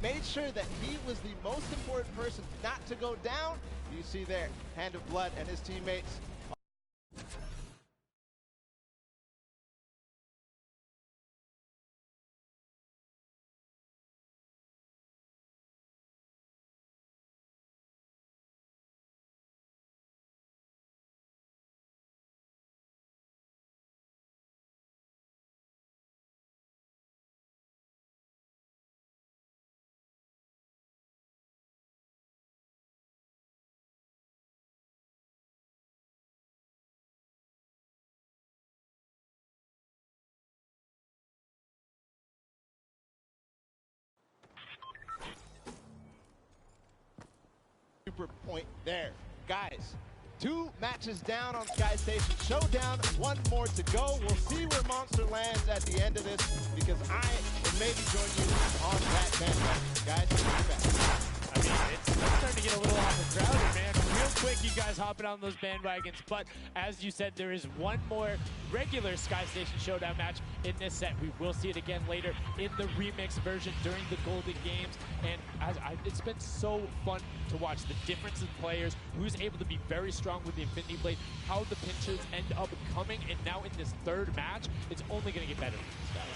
made sure that he was the most important person not to go down. You see there, Hand of Blood and his teammates. Super point there. Guys, 2 matches down on Sky Station Showdown, 1 more to go. We'll see where Monster lands at the end of this, because I will maybe join you on that bandwagon. Guys, I mean, it's starting to get a little overcrowded, man. Real quick, you guys hopping on those bandwagons, but as you said, there is 1 more regular Sky Station Showdown match in this set. We will see it again later in the remix version during the Golden Games, and it's been so fun to watch the difference in players, who's able to be very strong with the Infinity Blade, how the pinches end up coming, and now in this 3rd match, it's only going to get better.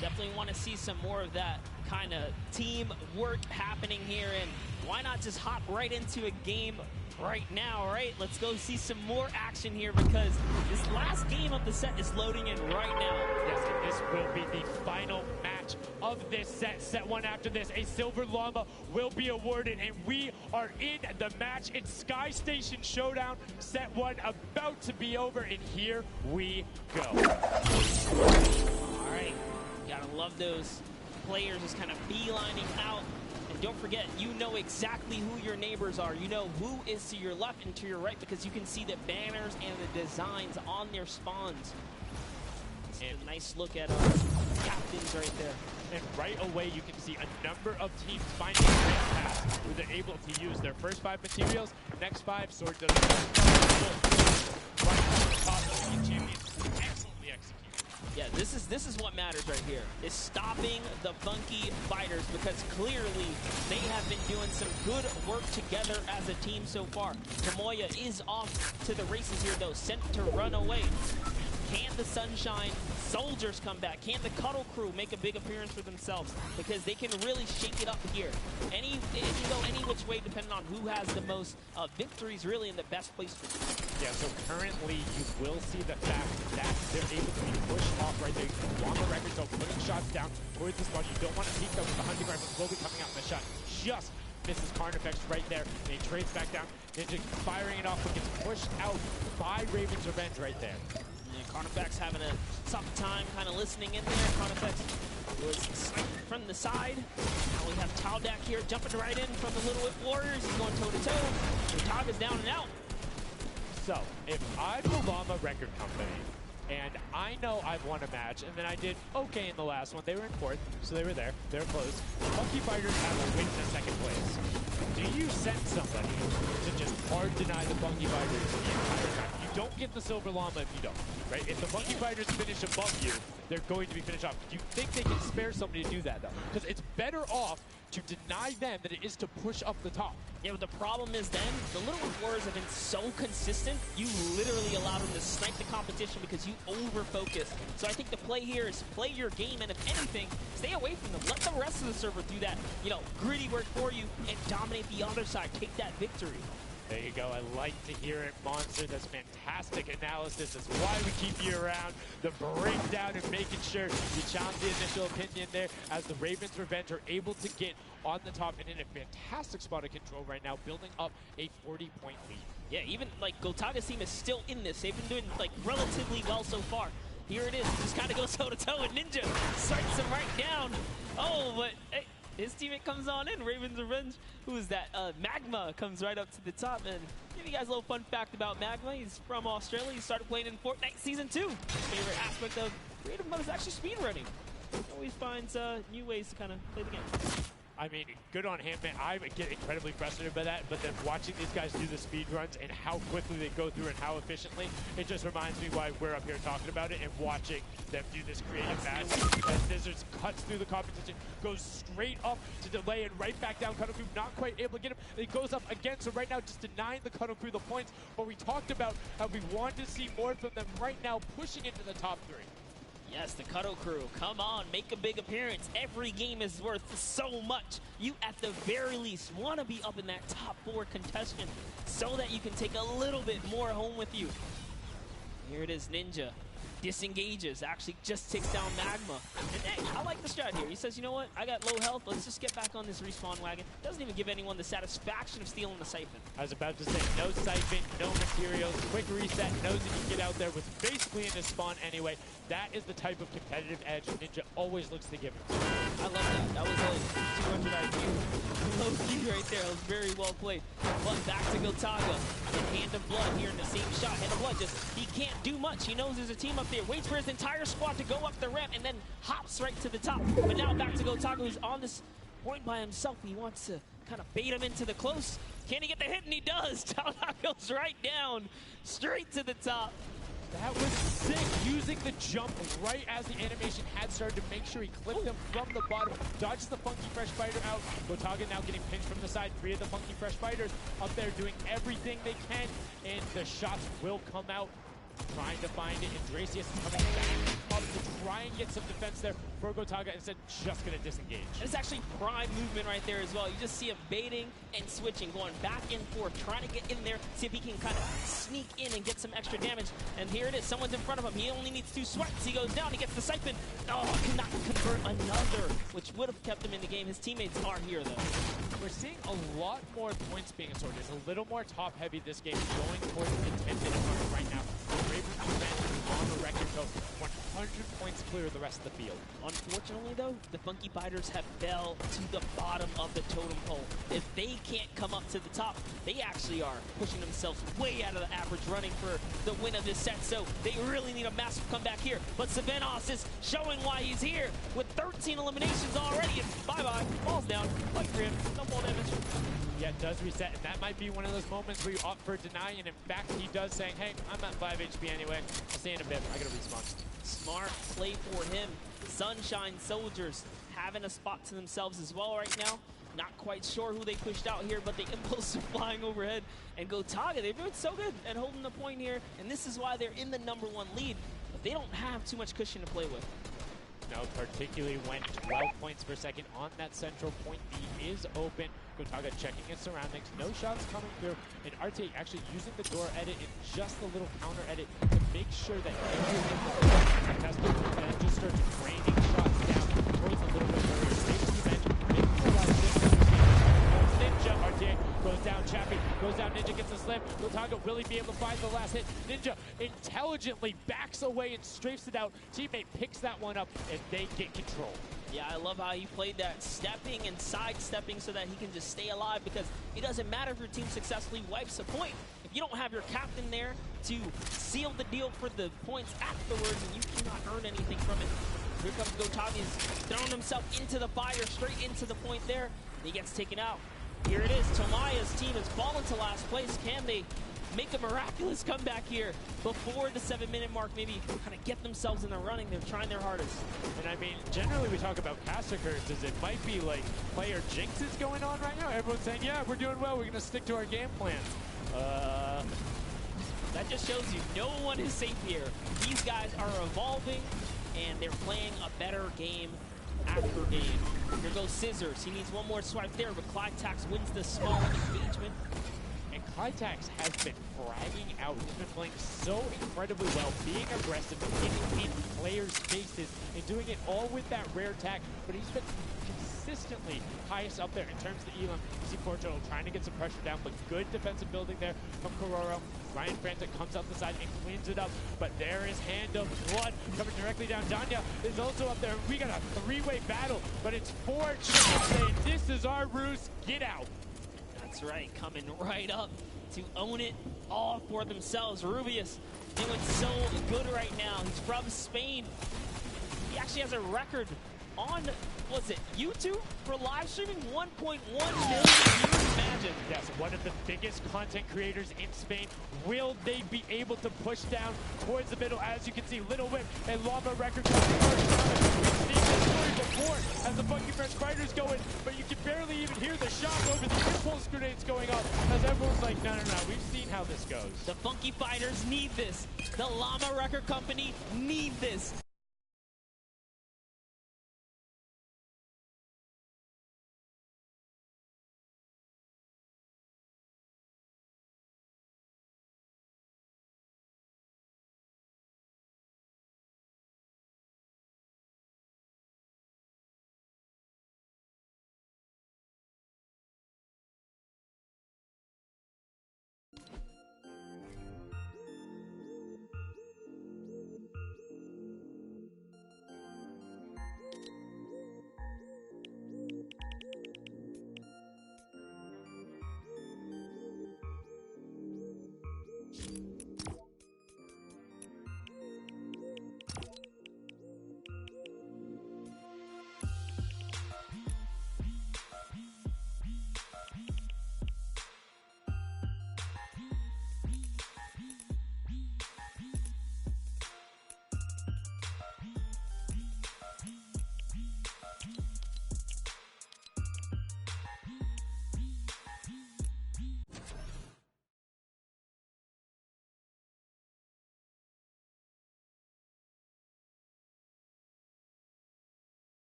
Definitely want to see some more of that kind of team work happening here, and why not just hop right into a game right now, right? Let's go see some more action here, because this last game of the set is loading in right now. Yes, and this will be the final match of this set. Set 1 after this, a Silver Llama will be awarded, and we are in the match. It's Sky Station Showdown, set 1 about to be over, and here we go. All right, gotta love those players just kind of beelining out. And don't forget, you know exactly who your neighbors are. You know who is to your left and to your right, because you can see the banners and the designs on their spawns. And a nice look at our captains right there. And right away, you can see a number of teams finding a great path where they're able to use their first 5 materials, next 5 swords of the right on the top of the champions. Excellently executed. Yeah, this is what matters right here, is stopping the funky fighters, because clearly they have been doing some good work together as a team so far. Tomoya is off to the races here, though, sent to run away. Can the Sunshine Soldiers come back? Can the Cuddle Crew make a big appearance for themselves? Because they can really shake it up here. It can go any which way depending on who has the most victories, really in the best place for them. Yeah, so currently you will see the fact that they're able to be pushed off right there. On the record, so putting shots down towards the spawn. You don't want to peek them with the hunting rifle slowly coming out in the shot. Just misses Carnifex right there, and he trades back down. Ninja firing it off, but gets pushed out by Raven's Revenge right there. Carnifex having a tough time kind of listening in there. Carnifex was sniped from the side. Now we have Taldak here jumping right in from the Little Whip Warriors. He's going toe-to-toe. Taga's down and out. So, if I'm the Llama Record Company, and I know I've won a match, and then I did okay in the last one. They were in 4th, so they were there. They were close. Funky Fighters have a win in 2nd place. Do you send somebody to just hard deny the Funky Fighters the entire time? You don't get the Silver Llama if you don't, right? If the Funky Fighters finish above you, they're going to be finished off. Do you think they can spare somebody to do that, though? Because it's better off to deny them than it is to push up the top. Yeah, but the problem is then, the Little Whip Warriors have been so consistent, you literally allow them to snipe the competition because you over-focus. So I think the play here is play your game, and if anything, stay away from them. Let the rest of the server do that, gritty work for you and dominate the other side. Take that victory. There you go. I like to hear it, Monster. That's fantastic analysis. That's why we keep you around. The breakdown and making sure you challenge the initial opinion there, as the Ravens Revenge are able to get on the top and in a fantastic spot of control right now, building up a 40-point lead. Yeah, even Gotaga's team is still in this. They've been doing relatively well so far. Here it is. Just kind of goes toe-to-toe with Ninja. Strikes him right down. Oh, but hey, his teammate comes on in. Raven's Revenge. Who is that? Magma comes right up to the top. And give you guys a little fun fact about Magma. He's from Australia. He started playing in Fortnite Season 2. His favorite aspect of creative mode is actually speedrunning. He always finds new ways to kind of play the game. I mean, good on him, man. I get incredibly frustrated by that, but then watching these guys do the speed runs and how quickly they go through and how efficiently, it just reminds me why we're up here talking about it and watching them do this creative match. As Scissors cuts through the competition, goes straight up to delay and right back down. Cuddle Crew not quite able to get him. He goes up again, so right now just denying the Cuddle Crew the points. But we talked about how we wanted to see more from them right now, pushing into the top 3. Yes, the Cuddle Crew, come on, make a big appearance. Every game is worth so much. You, at the very least, want to be up in that top 4 contention so that you can take a little bit more home with you. Here it is, Ninja. Disengages, actually just takes down Magma. And hey, I like the strat here. He says, you know what, I got low health, let's just get back on this respawn wagon. Doesn't even give anyone the satisfaction of stealing the Siphon. I was about to say, no Siphon, no materials, quick reset, knows that you can get out there with basically in his spawn anyway. That is the type of competitive edge Ninja always looks to give him. I love that. That was a 200 IQ. Low key right there. It was very well played. But back to Gotaga. And Hand of Blood here in the same shot. Hand of Blood just, he can't do much. He knows there's a team up there. Waits for his entire squad to go up the ramp and then hops right to the top. But now back to Gotaga, who's on this point by himself. He wants to kind of bait him into the close. Can he get the hit? And he does. Talon goes right down, straight to the top. That was sick, using the jump right as the animation had started to make sure he clipped him from the bottom, dodges the Funky Fresh Fighter out. Gotaga now getting pinched from the side. 3 of the Funky Fresh Fighters up there doing everything they can, and the shots will come out. Trying to find it, and Dracius is coming back up to try and get some defense there for Gotaga, instead just going to disengage. And it's actually prime movement right there as well. You just see him baiting and switching, going back and forth, trying to get in there, see if he can kind of sneak in and get some extra damage. And here it is, someone's in front of him. He only needs 2 swipes. He goes down, he gets the Siphon. Oh, cannot convert another, which would have kept him in the game. His teammates are here, though. We're seeing a lot more points being assorted. It's a little more top-heavy this game, going towards the 10-minute mark right now. Raven on the record, so 100 points clear of the rest of the field. Unfortunately, though, the Funky Fighters have fell to the bottom of the totem pole. If they can't come up to the top, they actually are pushing themselves way out of the average, running for the win of this set. So they really need a massive comeback here. But Savenos is showing why he's here with 13 eliminations already. And bye-bye, falls down, like 3, no ball damage. Yeah, it does reset, and that might be one of those moments where you opt for deny, and in fact, he does saying, hey, I'm at 5 HP anyway. I'll see you in a bit. I gotta respawn. Smart play for him. Sunshine Soldiers having a spot to themselves as well right now. Not quite sure who they pushed out here, but the impulse are flying overhead. And Gotaga, they've been so good at holding the point here, and this is why they're in the #1 lead. But they don't have too much cushion to play with. No, particularly when 12 points per second on that central point. B is open. Gotaga checking his surroundings. No shots coming through. And RTA actually using the door edit and just a little counter edit to make sure that Tesla then just starts raining shots down towards a little bit earlier. Saves the bench, making a lot of distance. Ninja, RTA goes down, Chappie goes down, Ninja gets a slip. Gotaga, will he be able to find the last hit? Ninja intelligently backs away and strafes it out. Teammate picks that one up, and they get control. Yeah, I love how he played that, stepping and sidestepping so that he can just stay alive, because it doesn't matter if your team successfully wipes a point. If you don't have your captain there to seal the deal for the points afterwards, and you cannot earn anything from it. Here comes Gotaga, he's throwing himself into the fire, straight into the point there, and he gets taken out. Here it is, Tomaya's team has fallen to last place. Can they make a miraculous comeback here before the 7-minute mark, maybe kind of get themselves in the running? They're trying their hardest. And I mean, generally we talk about cast occurrences. It might be like player jinxes going on right now. Everyone's saying, yeah, we're doing well. We're going to stick to our game plan. That just shows you no one is safe here. These guys are evolving, and they're playing a better game after game. Here goes Scissors. He needs one more swipe there, but Clytax wins the small engagement. And Clytax has been fragging out. He's been playing so incredibly well, being aggressive, getting in players' faces, and doing it all with that rare tag. But he's been consistently highest up there in terms of the elim. You see Portugal trying to get some pressure down, but good defensive building there from Kororo. Ryan Frantic comes up the side and cleans it up, but there is Hand of Blood coming directly down. Danya is also up there. We got a 3-way battle, but it's 4 chickens saying, this is our roost, get out. That's right, coming right up to own it all for themselves. Rubius doing so good right now. He's from Spain. He actually has a record on, was it YouTube for live streaming? 1.1 million views, imagine. Yes, one of the biggest content creators in Spain. Will they be able to push down towards the middle? As you can see, Little Whip and Llama Record coming first. We've seen this story before as the Funky Fresh Fighters go in, but you can barely even hear the shot over the impulse grenades going off as everyone's like, no, we've seen how this goes. The Funky Fighters need this. The Llama Record Company need this.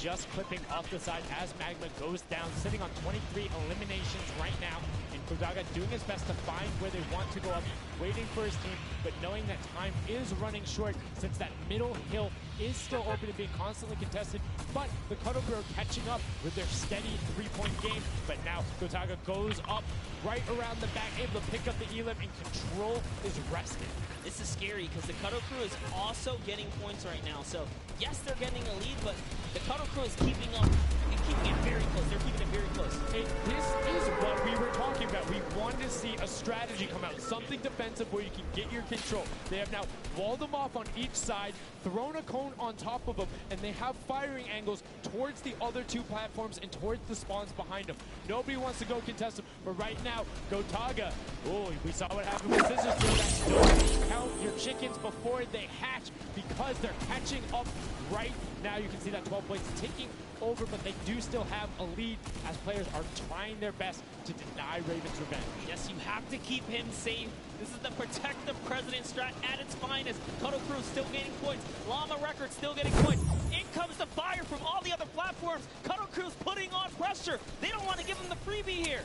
Just clipping off the side as Magma goes down, sitting on 23 eliminations right now. And Kodaga doing his best to find where they want to go up, waiting for his team, but knowing that time is running short since that middle hill is still open and being constantly contested. But the Cuddle Crew are catching up with their steady three-point game. But now Kodaga goes up right around the back, able to pick up the elim, and control is rested. This is scary because the Cuddle Crew is also getting points right now. So yes, they're getting a lead, but the Cuddle Crew is keeping up and keeping it very close. They're keeping it very close. Hey, this is what we were talking about. We wanted to see a strategy come out, something defensive where you can get your control. They have now walled them off on each side, thrown a cone on top of them, and they have firing angles towards the other two platforms and towards the spawns behind them. Nobody wants to go contest them, but right now, Gotaga, oh, we saw what happened with Scissors. Don't count your chickens before they hatch because they're catching up right now. You can see that 12 points taking over, but they do still have a lead as players are trying their best to deny Raven's revenge. Yes, you have to keep him safe. This is the protect the president strat at its finest. Cuddle Crew still gaining points. Llama Record still getting points. In comes the fire from all the other platforms. Cuddle Crew's putting on pressure. They don't want to give him the freebie here.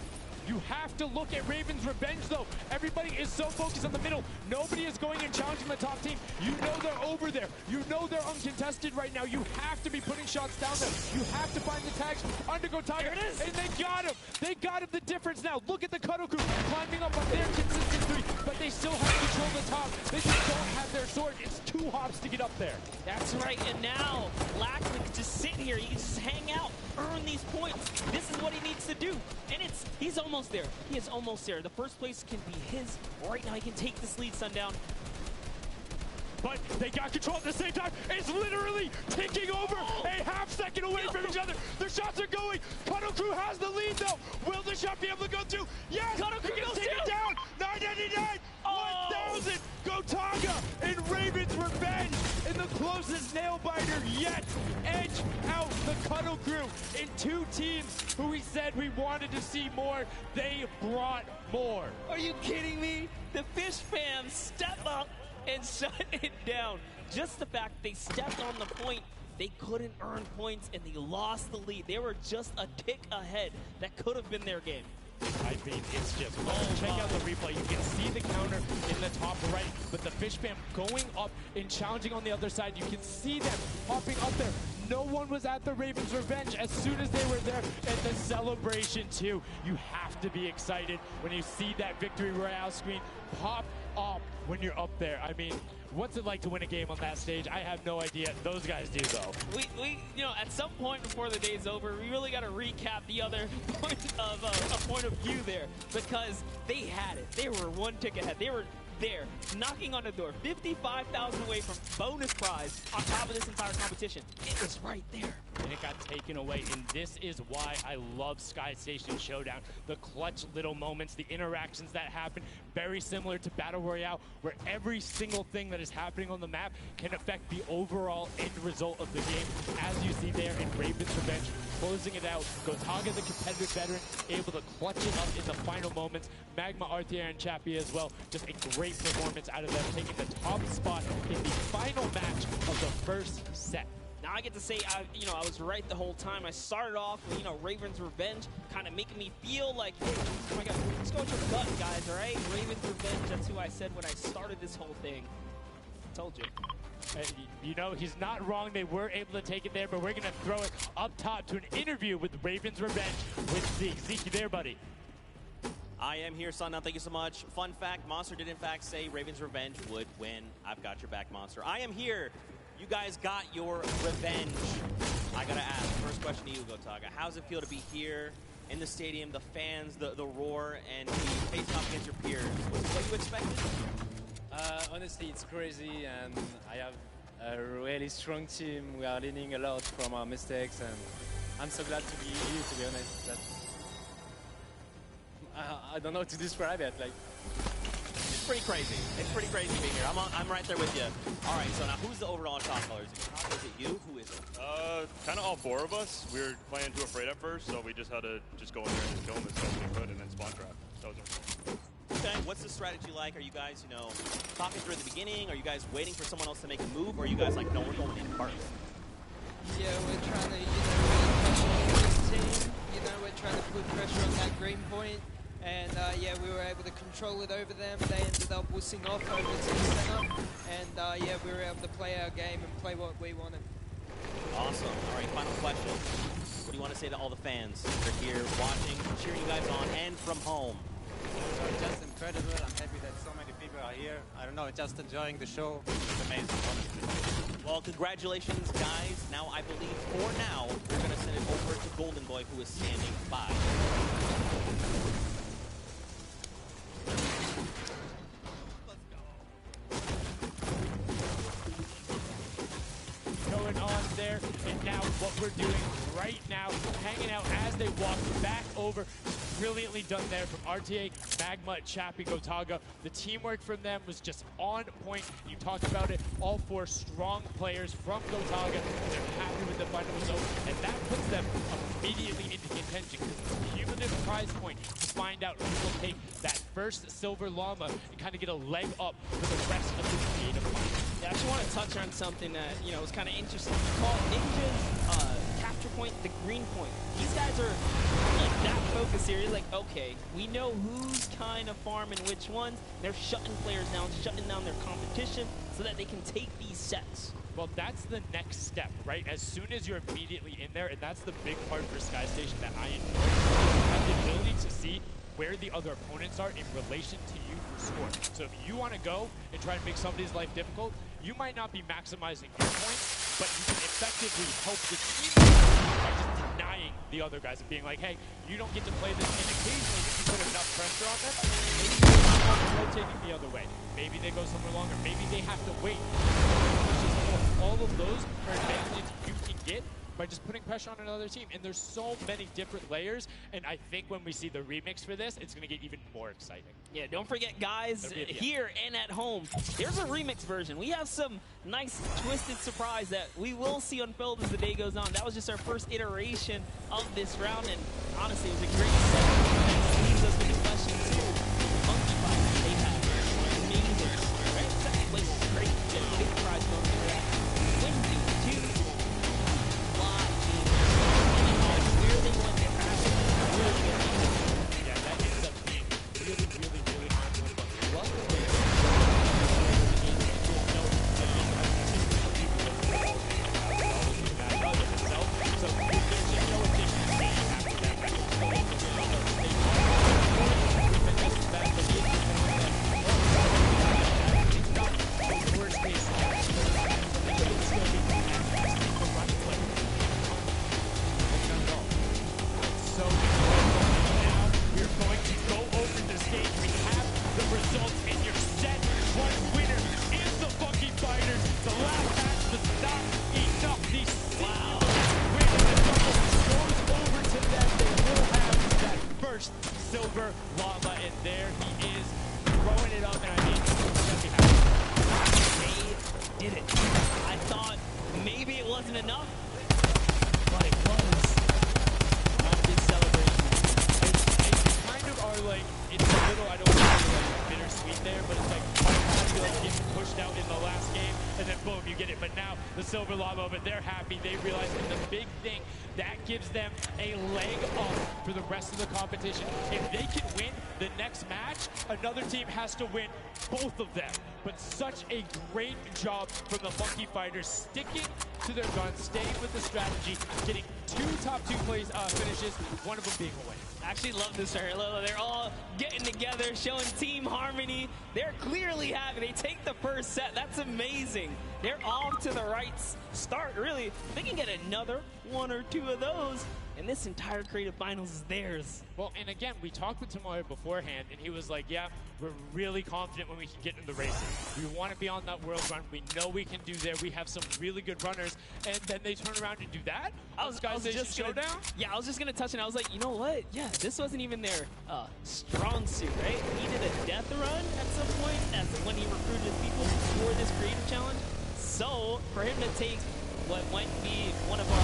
You have to look at Raven's revenge, though. Everybody is so focused on the middle. Nobody is going and challenging the top team. You know they're over there. You know they're uncontested right now. You have to be putting shots down there. You have to find the tags under Gotaga. There it is. And they got him. They got him the difference now. Look at the Cuddle Crew climbing up on their consistent three, but they still have control of the top. They just don't have their sword. It's 2 hops to get up there. That's right, and now Lackman can just sit here. He can just hang out, earn these points. This is what he needs to do. And he's almost there. He is almost there. The first place can be his. Right now, he can take this lead, Sundown. But they got control at the same time. It's literally taking over a half-second away from each other. The shots are going. Cuddle Crew has the lead, though. Will the shot be able to go through? Yes! Cuddle Crew can goes take it through. down. 999, 1,000. Gotaga and Raven's revenge in the closest nail-biter yet. Edge out the Cuddle Crew in 2 teams who we said we wanted to see more. They brought more. Are you kidding me? The Fish fam step up and shut it down. Just the fact they stepped on the point, they couldn't earn points and they lost the lead. They were just a tick ahead. That could have been their game. I mean, it's just, check out the replay. You can see the counter in the top right, but the Fish Fam going up and challenging on the other side. You can see them hopping up there. No one was at the Ravens' revenge as soon as they were there, and the celebration too. You have to be excited when you see that victory royale screen pop up when you're up there. I mean, what's it like to win a game on that stage? I have no idea. Those guys do, though. We you know, at some point before the day's over, we really got to recap the other point of a point of view there, because they had it. They were one tick ahead. They were there, knocking on the door, 55,000 away from bonus prize on top of this entire competition. It was right there. And it got taken away, and this is why I love Sky Station Showdown. The clutch little moments, the interactions that happen, very similar to Battle Royale, where every single thing that is happening on the map can affect the overall end result of the game, as you see there in Ravens Revenge, closing it out. Gotaga, the competitive veteran, able to clutch it up in the final moments. Magma, Arthier, and Chappie as well, just a great performance out of them, taking the top spot in the final match of the first set. Now I get to say, you know, I was right the whole time. I started off with, you know, Ravens Revenge, kind of making me feel like, hey, oh my God, let's go with your gut, guys, all right? Ravens Revenge, that's who I said when I started this whole thing. Told you. You know, he's not wrong. They were able to take it there, but we're going to throw it up top to an interview with Ravens Revenge with Zeke. Zeke, you there, buddy? I am here, son. Now, thank you so much. Fun fact, Monster did in fact say Ravens Revenge would win. I've got your back, Monster. I am here. You guys got your revenge. I gotta ask, first question to you, Gotaga. How does it feel to be here in the stadium, the fans, the roar, and be facing off against your peers? Was it what you expected? Honestly, it's crazy, and I have a really strong team. We are learning a lot from our mistakes, and I'm so glad to be here, to be honest. That I don't know how to describe it. Like, it's pretty crazy. It's pretty crazy being here. I'm right there with you. All right, so now who's the overall top colors? Is it you? Who is it? Kind of all four of us. We were playing too afraid at first, so we just had to just go in there and just kill them as best we could, and then spawn trap. That was our goal. Okay, what's the strategy like? Are you guys, you know, talking through at the beginning? Are you guys waiting for someone else to make a move? Or are you guys like, no, we're going in first? Yeah, we're trying to, you know, really pressure on this team. You know, we're trying to put pressure on that green point. And yeah, we were able to control it over them. They ended up wussing off over to the center. And yeah, we were able to play our game and play what we wanted. Awesome. All right, final question. What do you want to say to all the fans that are here watching, cheering you guys on, and from home? Just incredible. I'm happy that so many people are here. I don't know, just enjoying the show. It's amazing, honestly. Well, congratulations, guys. Now, I believe for now, we're going to send it over to Golden Boy, who is standing by. Going on there, and now what we're doing right now, hanging out as they walk back over. Brilliantly done there from RTA, Magma, Chappie, Gotaga. The teamwork from them was just on point. You talked about it. All four strong players from Gotaga, and they're happy with the final result. And that puts them immediately into contention, because it's a cumulative prize point to find out who will take that first Silver Llama and kind of get a leg up for the rest of the creative fight. Yeah, I actually want to touch on something that, you know, was kind of interesting. You call Ninja's capture point the green point. These guys are like that focus here. You're like, okay, we know who's kind of farming which ones. They're shutting players down, shutting down their competition so that they can take these sets. Well, that's the next step, right? As soon as you're immediately in there, and that's the big part for Sky Station that I enjoy. You have the ability to see where the other opponents are in relation to you for score. So if you want to go and try to make somebody's life difficult, you might not be maximizing your points, but you can effectively help the team by just denying the other guys and being like, hey, you don't get to play this, and occasionally if you put enough pressure on them, maybe they're rotating the other way. Maybe they go somewhere longer. Maybe they have to wait. All of those are advantages you can get by just putting pressure on another team. And there's so many different layers, and I think when we see the remix for this, it's going to get even more exciting. Yeah, don't forget, guys, here and at home, there's a remix version. We have some nice twisted surprise that we will see unfold as the day goes on. That was just our first iteration of this round, and honestly, it was a great set. That leaves us with the question too. Monkey Fight, they have amazing, right? Second place is great. Get a big prize bonus for that. Winning two. Where they want their passion. Really good. Yeah, that Silver Llama, and there he is, throwing it up, and I mean, it's gonna be happy. They did it. I thought maybe it wasn't enough, but it was. Not this celebration. It's kind of are like, it's a little, I don't want to say like bittersweet there, but it's like, I feel like getting pushed out in the last game, and then boom, you get it. But now the Silver Llama, but they're happy. They realize that the big thing that gives them a leg up for the rest of the competition. If they can win the next match, another team has to win both of them. But such a great job from the Monkey Fighters, sticking to their guns, staying with the strategy, getting two top two finishes, one of them being a win. I actually love this right here. They're all getting together, showing team harmony. They're clearly happy. They take the first set. That's amazing. They're off to the right start, really. If they can get another one or two of those, and this entire creative finals is theirs. Well, and again, we talked with Tomoya beforehand, and he was like, yeah, we're really confident when we can get into the racing. We want to be on that world run. We know we can do there. We have some really good runners. And then they turn around and do that? I was just Showdown? Yeah, I was just going to touch it. I was like, you know what? Yeah, this wasn't even their strong suit, right? He did a death run at some point as when he recruited people for this creative challenge. So, for him to take what might be one of our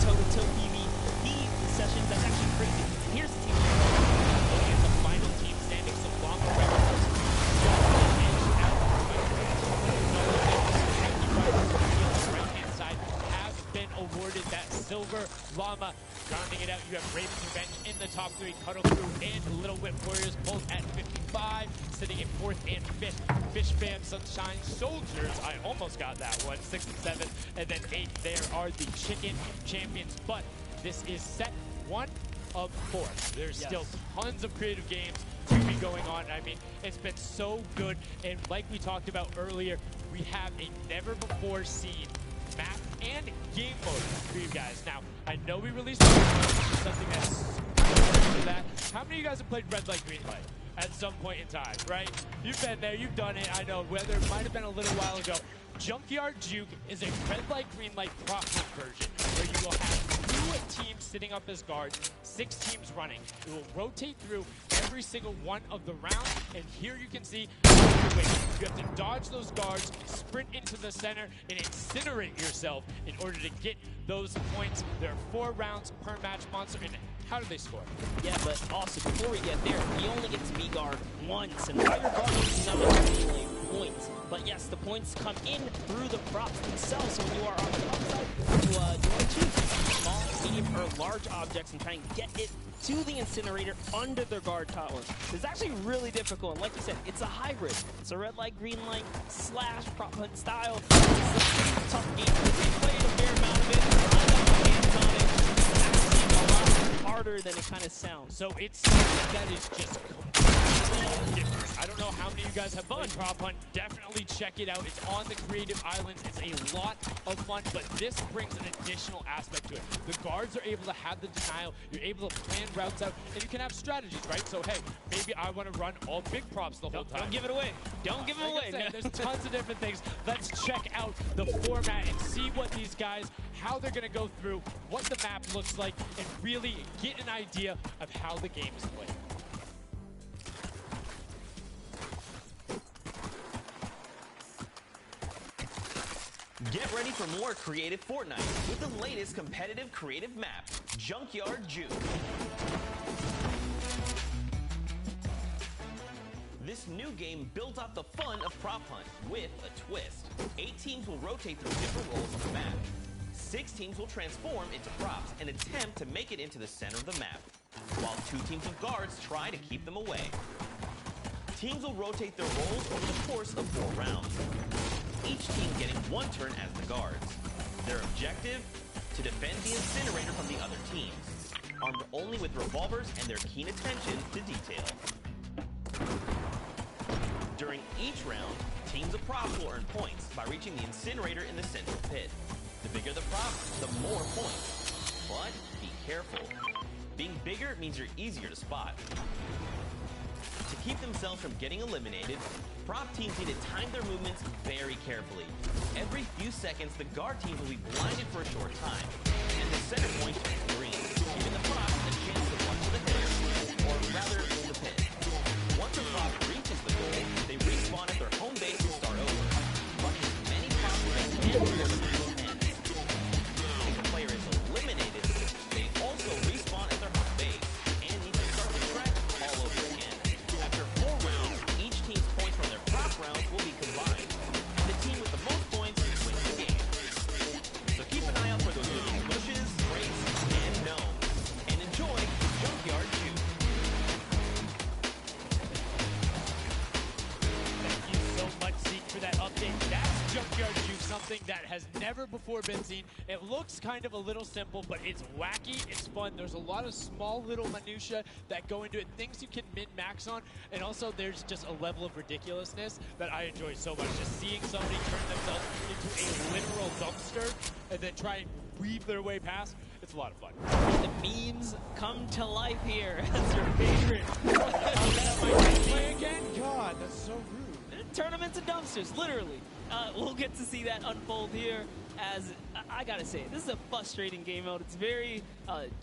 toe-to-toe PvP sessions, that's actually crazy. And here's the team. And the final team standing, some long records. Right-hand side have been awarded that Silver Llama. Rounding it out, you have Raven's Revenge in the top three, Cuddle Crew and Little Whip Warriors both at 55, sitting in 4th and 5th. Fish Band, Sunshine Soldiers, I almost got that one, 6th and 7th, and then 8th. There are the Chicken Champions, but this is set 1 of 4. There's still tons of creative games to be going on. I mean, it's been so good, and like we talked about earlier, we have a never-before-seen map and game mode for you guys. Now, I know we released something that's for that. How many of you guys have played Red Light, Green Light at some point in time, right? You've been there, you've done it. I know, whether it might have been a little while ago. Junkyard Juke is a Red Light, Green Light prop hunt version where you will have 2 teams sitting up as guards, 6 teams running. It will rotate through every single one of the rounds, and here you can see you have to dodge those guards, sprint into the center, and incinerate yourself in order to get those points. There are 4 rounds per match, Monster, and how do they score? Yeah, but also, before we get there, he only gets B-guard once, and Fire Guard is not actually points. But yes, the points come in through the props themselves, so when you are on the prop side, you want to choose small, medium, or large objects and try and get it to the incinerator under the guard tower. It's actually really difficult, and like you said, it's a hybrid. It's a red light, green light, / prop hunt style. It's a pretty tough game. We played a fair amount of it. I got my hands on it. It's actually a lot harder than it kind of sounds. So it's something that is just completely different. I don't know how many of you guys have played Prop Hunt. Definitely check it out. It's on the Creative Islands. It's a lot of fun, but this brings an additional aspect to it. The guards are able to have the denial. You're able to plan routes out, and you can have strategies, right? So, hey, maybe I want to run all big props the whole time. Don't give it away. Don't give it away. There's tons of different things. Let's check out the format and see what these guys, how they're going to go through, what the map looks like, and really get an idea of how the game is played. Get ready for more creative Fortnite with the latest competitive creative map, Junkyard Juke. This new game built off the fun of Prop Hunt with a twist. 8 teams will rotate through different roles on the map. 6 teams will transform into props and attempt to make it into the center of the map, while 2 teams of guards try to keep them away. Teams will rotate their roles over the course of 4 rounds. Each team getting 1 turn as the guards. Their objective? To defend the incinerator from the other teams, armed only with revolvers and their keen attention to detail. During each round, teams of props will earn points by reaching the incinerator in the central pit. The bigger the prop, the more points. But be careful. Being bigger means you're easier to spot. To keep themselves from getting eliminated, prop teams need to time their movements very carefully. Every few seconds, the guard teams will be blinded for a short time, and the center point is green, giving the props a chance to run to the hitter or never before been seen. It looks kind of a little simple, but it's wacky, it's fun. There's a lot of small little minutia that go into it, things you can min-max on, and also there's just a level of ridiculousness that I enjoy so much. Just seeing somebody turn themselves into a literal dumpster and then try and weave their way past, it's a lot of fun. The memes come to life here as your favorite. Play again? God, that's so rude. Tournaments and dumpsters, literally. We'll get to see that unfold here as, I gotta say, this is a frustrating game mode. It's very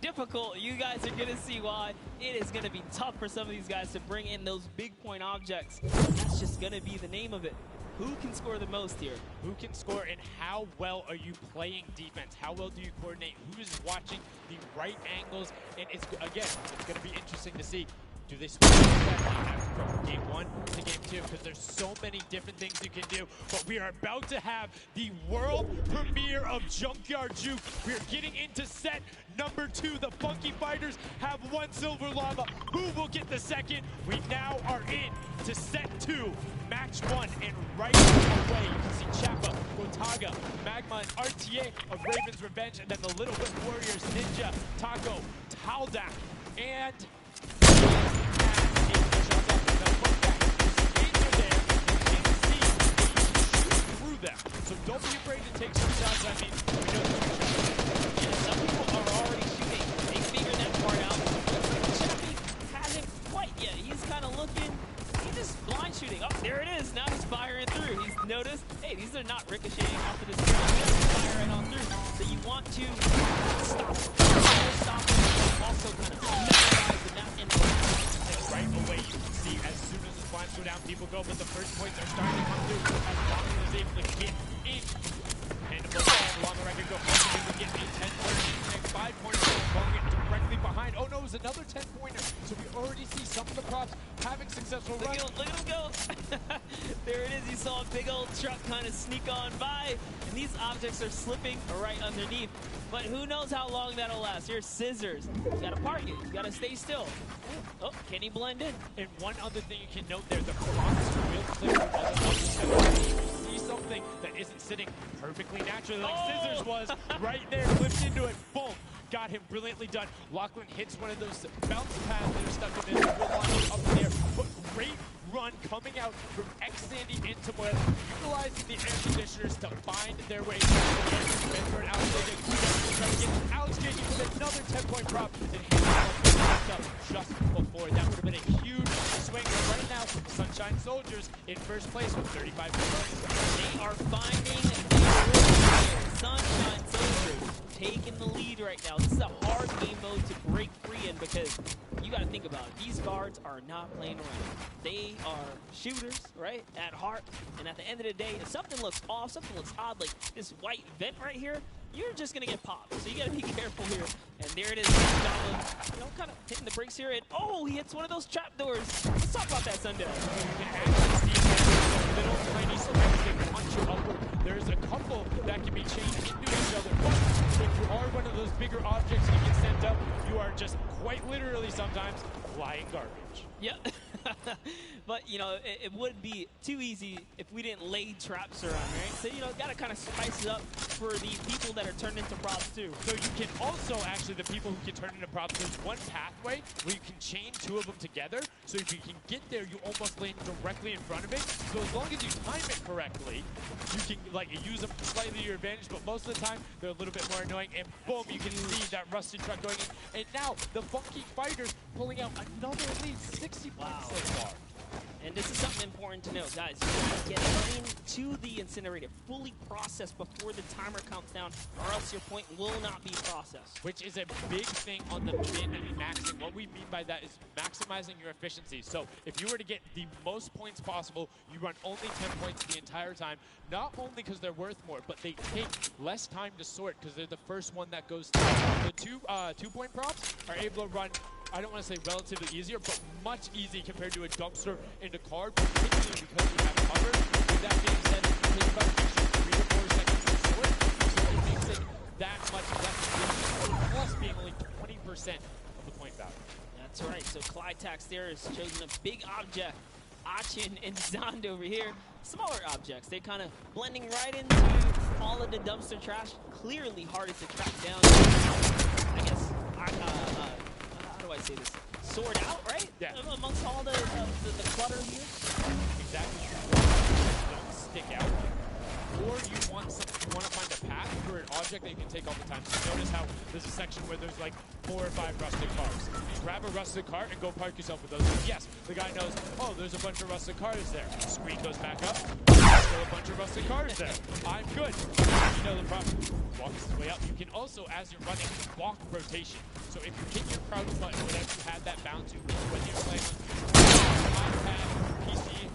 difficult. You guys are gonna see why. It is gonna be tough for some of these guys to bring in those big point objects. That's just gonna be the name of it. Who can score the most here? Who can score, and how well are you playing defense? How well do you coordinate? Who's watching the right angles? And it's, again, it's going to be interesting to see. Do they switch that from game 1 to game 2? Because there's so many different things you can do. But we are about to have the world premiere of Junkyard Juke. We're getting into set number 2. The Funky Fighters have 1 silver lava. Who will get the second? We now are in to set 2, match 1, and right away you can see Chappa, Gotaga, Magma, and RTA of Raven's Revenge, and then the Little Whip Warriors, Ninja, Taco, Taldak, and so don't be afraid to take some shots. I mean, we know some people are already shooting. They figured that part out. Looks like Chappie hasn't quite yet. He's kind of looking. He's just blind shooting. Oh, there it is. Now he's firing through. He's noticed, hey, these are not ricocheting off of this ground. He has to fire right on through. So you want to stop him. Also kind of memorize the map in right away. You can see as soon as the spawns go down, people go, but the first points are starting to come through as Boston is able to get in. And the along the record go, able to get a 10-pointer, next 5-pointer, falling it directly behind. Oh no, it was another 10-pointer. So we already see some of the props having successful runs. Look at him go. There it is. You saw a big old truck kind of sneak on by, and these objects are slipping right underneath. But who knows how long that'll last. Here's Scissors. You gotta park it. You gotta stay still. Oh, can he blend in? And one other thing you can note there, the props are real clear with other objects. You see something that isn't sitting perfectly naturally like Scissors was right there, flipped into it, boom. Got him brilliantly done. Lachlan hits one of those bounce pads that are stuck in there. Will launch up in there. But great run coming out from X-Sandy into Moyle, utilizing the air conditioners to find their way through Alex JJ. Alex JJ with another 10-point prop and hit up just before. That would have been a huge swing. Right now, Sunshine Soldiers in first place with 35 points. They are finding the Sunshine Soldiers taking the lead right now. This is a hard game mode to break free in because you got to think about it. These guards are not playing around. They are shooters, right, at heart. And at the end of the day, if something looks off, something looks odd, like this white vent right here, you're just going to get popped. So you got to be careful here. And there it is. You know, kind of hitting the brakes here. And, oh, he hits one of those trap doors. Let's talk about that, Sunday. You can actually see little tiny spikes that punch you upward. There's a couple that can be changed into each other. But if you are one of those bigger objects you get sent up, you are just quite literally sometimes flying garbage. Yeah. But, you know, it would be too easy if we didn't lay traps around, right? So, you know, got to kind of spice it up for the people that are turned into props, too. So you can also, actually, the people who can turn into props, there's one pathway where you can chain 2 of them together. So if you can get there, you almost land directly in front of it. So as long as you time it correctly, you can, like, use them slightly to your advantage. But most of the time, they're a little bit more annoying. And boom, you can see that rusted truck going in. And now, the Funky Fighters pulling out another lead, 60 points so far. And this is something important to note, guys. You want to get into the incinerator fully processed before the timer counts down, or else your point will not be processed. Which is a big thing on the min and maxing. What we mean by that is maximizing your efficiency. So if you were to get the most points possible, you run only 10 points the entire time. Not only because they're worth more, but they take less time to sort because they're the first one that goes through. The 2-point props are able to run, I don't want to say relatively easier, but much easier compared to a dumpster and a card, particularly because you have cover. With that being said, it takes about 3 to 4 seconds to sort, so it makes it that much less difficult, plus being only 20% of the point value. That's right. So Clytax there has chosen a big object. Achin and Zond over here, smaller objects. They're kind of blending right into all of the dumpster trash. Clearly harder to track down. I guess, how do I say this? Sort out, right? Yeah. Amongst all the clutter here. Exactly. Don't stick out. Or you want to find a path for an object that you can take all the time. So notice how there's a section where there's like 4 or 5 rusted cars. You grab a rusted car and go park yourself with those. Yes, the guy knows, oh, there's a bunch of rusted cars there. Screen goes back up. Still a bunch of rusted cars there. I'm good. You know the problem. Walk his way up. You can also, as you're running, walk rotation. So if you hit your crouch button whenever you had that bound to, whether you're playing on iPad, PC,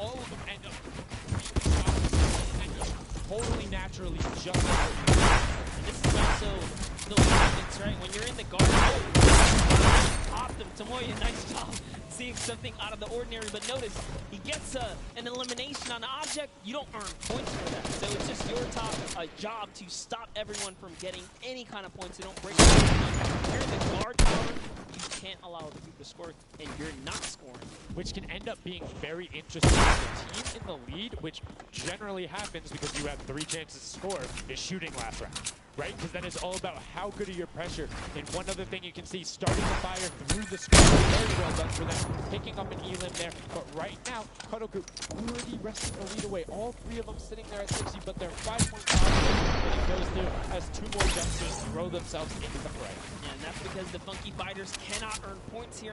all of them end up totally naturally just and this is also the limits, right? When you're in the guard, pop them. Tomoya, nice job seeing something out of the ordinary, but notice he gets an elimination on the object. You don't earn points for that. So it's just your job to stop everyone from getting any kind of points. So don't break it. You're in the guard tower. You can't allow other people to score, and you're not scoring. Which can end up being very interesting. The team in the lead, which generally happens because you have 3 chances to score, is shooting last round, right? Because then it's all about how good are your pressure. And one other thing you can see, starting the fire through the screen, very well done for them, picking up an elim there. But right now, Kadoku already wresting the lead away. All 3 of them sitting there at 60, but they're 5 points off. And it goes through as 2 more jumpers throw themselves into the fray. Yeah, and that's because the Funky Fighters cannot earn points here.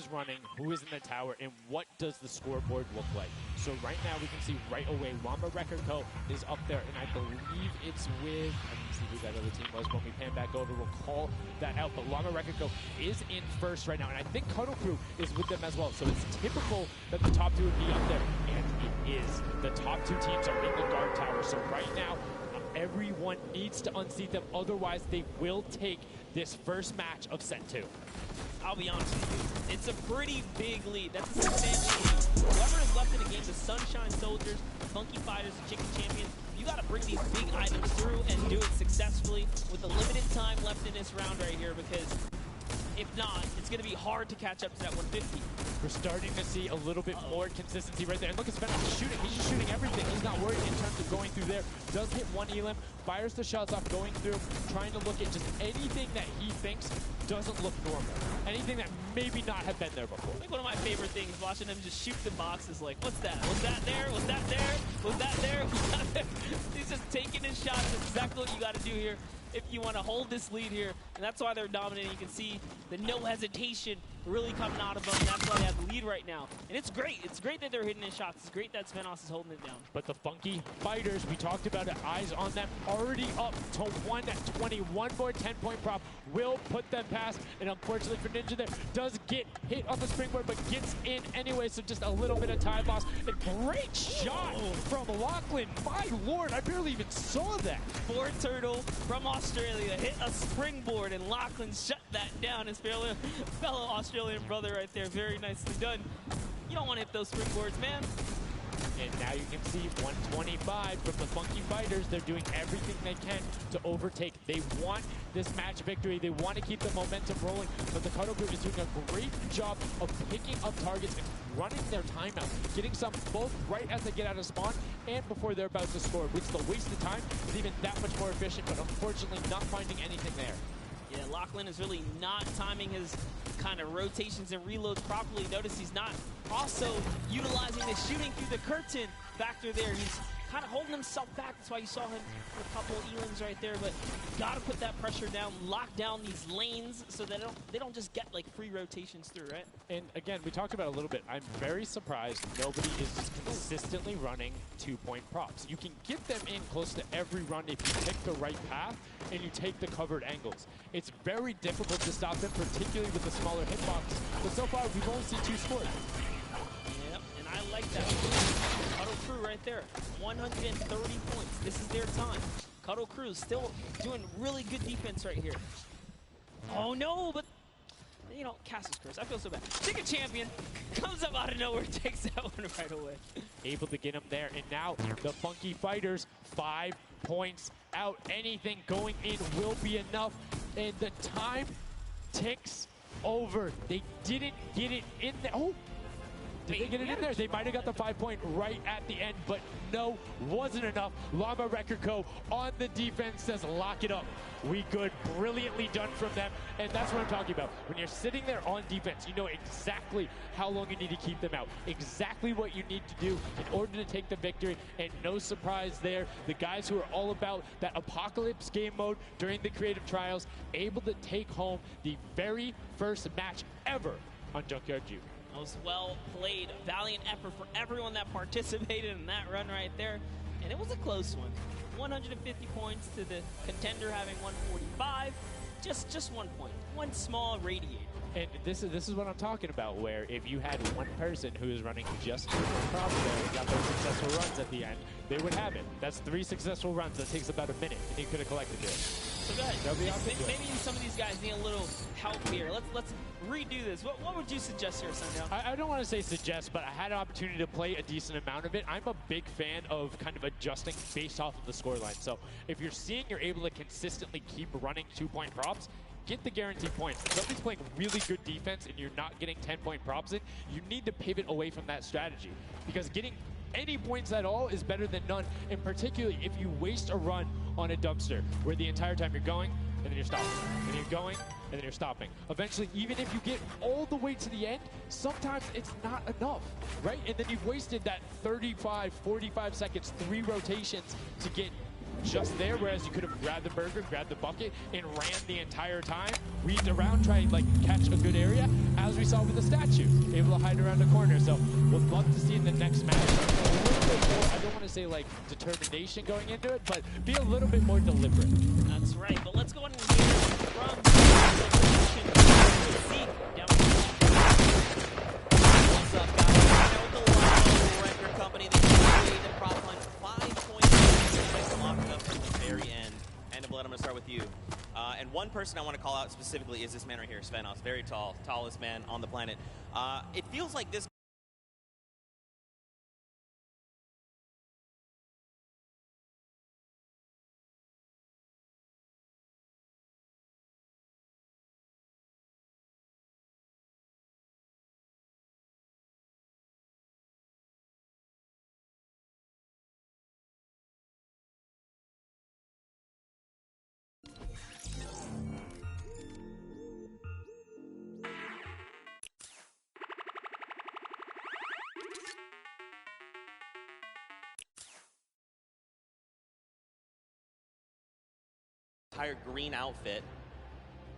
is running, who is in the tower, and what does the scoreboard look like. So right now we can see right away Llama Record Co. is up there, and I believe it's with, I didn't see who that other team was. When we pan back over, we'll call that out. But Llama Record Co. is in first right now, and I think Cuddle Crew is with them as well. So it's typical that the top two would be up there, and it is. The top two teams are in the guard tower, so right now everyone needs to unseat them, otherwise they will take this first match of set 2. I'll be honest with you, it's a pretty big lead. That's a substantial lead. Whoever is left in the game, the Sunshine Soldiers, Funky Fighters, the Chicken Champions, you got to bring these big items through and do it successfully with the limited time left in this round right here, because if not, it's going to be hard to catch up to that 150. We're starting to see a little bit more consistency right there. And look at Spencer shooting. He's just shooting everything. He's not worried in terms of going through there. Does hit one elim, fires the shots off going through, trying to look at just anything that he thinks doesn't look normal. Anything that maybe not have been there before. Like one of my favorite things, watching him just shoot the boxes like, what's that? Was that there? Was that there? Was that there? Was that there? He's just taking his shots. That's exactly what you got to do here if you want to hold this lead here. And that's why they're dominating. You can see the no hesitation really coming out of them. That's why they have the lead right now. And it's great. It's great that they're hitting his shots. It's great that Svenos is holding it down. But the Funky Fighters, we talked about it, eyes on them, already up to 120. One more 10-point prop will put them past. And unfortunately for Ninja there, does get hit on the springboard, but gets in anyway. So just a little bit of time loss. A great shot from Lachlan. My lord, I barely even saw that. Ford Turtle from Australia hit a springboard, and Lachlan shut that down. His fellow Australian brother right there. Very nicely done. You don't want to hit those springboards, man. And now you can see 125 from the Funky Fighters. They're doing everything they can to overtake. They want this match victory. They want to keep the momentum rolling. But the Cuddle Group is doing a great job of picking up targets and running their timeout, getting some both right as they get out of spawn and before they're about to score, which the waste of time is even that much more efficient, but unfortunately not finding anything there. Yeah, Lachlan is really not timing his kind of rotations and reloads properly. Notice he's not also utilizing the shooting through the curtain factor there. He's kind of holding himself back. That's why you saw him with a couple elims right there. But got to put that pressure down, lock down these lanes so that they don't just get like free rotations through, right? And again, we talked about it a little bit. I'm very surprised nobody is just consistently running 2-point props. You can get them in close to every run if you pick the right path and you take the covered angles. It's very difficult to stop them, particularly with the smaller hitbox. But so far, we've only seen 2 scores. Yep, and I like that. Cuddle Crew right there, 130 points. This is their time. Cuddle Crew still doing really good defense right here. Oh no, but you know, Cass's curse. I feel so bad. Chicken Champion comes up out of nowhere, takes that one right away. Able to get him there, and now the Funky Fighters 5 points out. Anything going in will be enough, and the time ticks over. They didn't get it in there. Oh, did they get it in there? They might have got the 5-point right at the end, but no, wasn't enough. Llama Record Co. on the defense says, lock it up. We good. Brilliantly done from them, and that's what I'm talking about. When you're sitting there on defense, you know exactly how long you need to keep them out, exactly what you need to do in order to take the victory, and no surprise there. The guys who are all about that apocalypse game mode during the creative trials, able to take home the very first match ever on Junkyard Juke. That was well played. Valiant effort for everyone that participated in that run right there. And it was a close one. 150 points to the contender having 145. Just 1 point. One small radiator. And this is what I'm talking about, where if you had one person who is running just across there and got those successful runs at the end, they would have it. That's 3 successful runs. That takes about a minute, and you could have collected it. So go ahead. Maybe some of these guys need a little help here. Let's redo this. What would you suggest here, Sundown? I don't want to say suggest, but I had an opportunity to play a decent amount of it. I'm a big fan of kind of adjusting based off of the scoreline. So if you're seeing you're able to consistently keep running 2-point props, get the guaranteed points. If somebody's playing really good defense and you're not getting 10-point props in, you need to pivot away from that strategy. Because getting any points at all is better than none, and particularly if you waste a run on a dumpster where the entire time you're going and then you're stopping, and you're going and then you're stopping. Eventually, even if you get all the way to the end, sometimes it's not enough, right? And then you've wasted that 35, 45 seconds, 3 rotations to get just there, whereas you could have grabbed the burger, grabbed the bucket, and ran the entire time. Weaved around, trying to catch a good area, as we saw with the statue, able to hide around the corner. So we'll love to see in the next match a little bit more, I don't want to say determination going into it, but be a little bit more deliberate. That's right, but let's go ahead and hear from the down. What's up, guys? I know the Lotto Record Company, they played the prop hunt 5 points locked up at the very end. And Blood, I'm going to start with you. And one person I want to call out specifically is this man right here, Svenos. Very tall, tallest man on the planet. It feels like this entire green outfit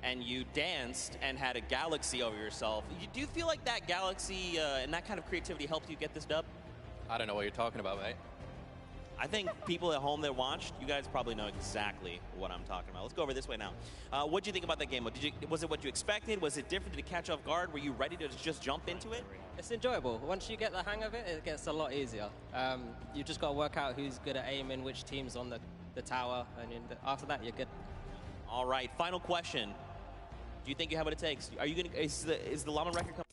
and you danced and had a galaxy over yourself. Do you feel like that galaxy and that kind of creativity helped you get this dub? I don't know what you're talking about, mate. I think people at home that watched, you guys probably know exactly what I'm talking about. Let's go over this way now. What did you think about that game? Was it what you expected? Was it different? Did it catch off guard? Were you ready to just jump into it? It's enjoyable. Once you get the hang of it, it gets a lot easier. You just got to work out who's good at aiming, which team's on the tower, and after that, you're good. All right, final question. Do you think you have what it takes? Are you gonna? Is the Llama record coming?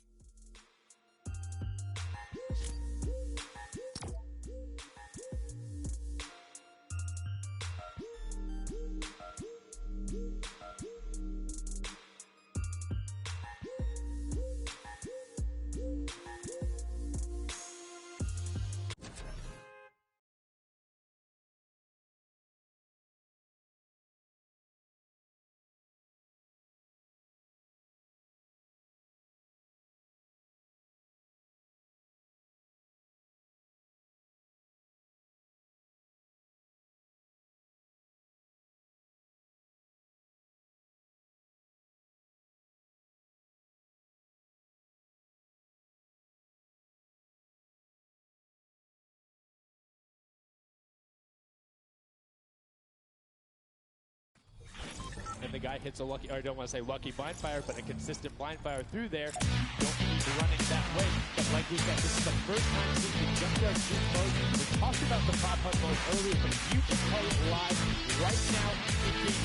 And the guy hits a lucky, or I don't want to say lucky blind fire, but a consistent blind fire through there. Don't need to run it that way. But like we said, this is the first time since the Junkyard Juke mode. We talked about the prop hunt mode earlier, but you can play it live right now.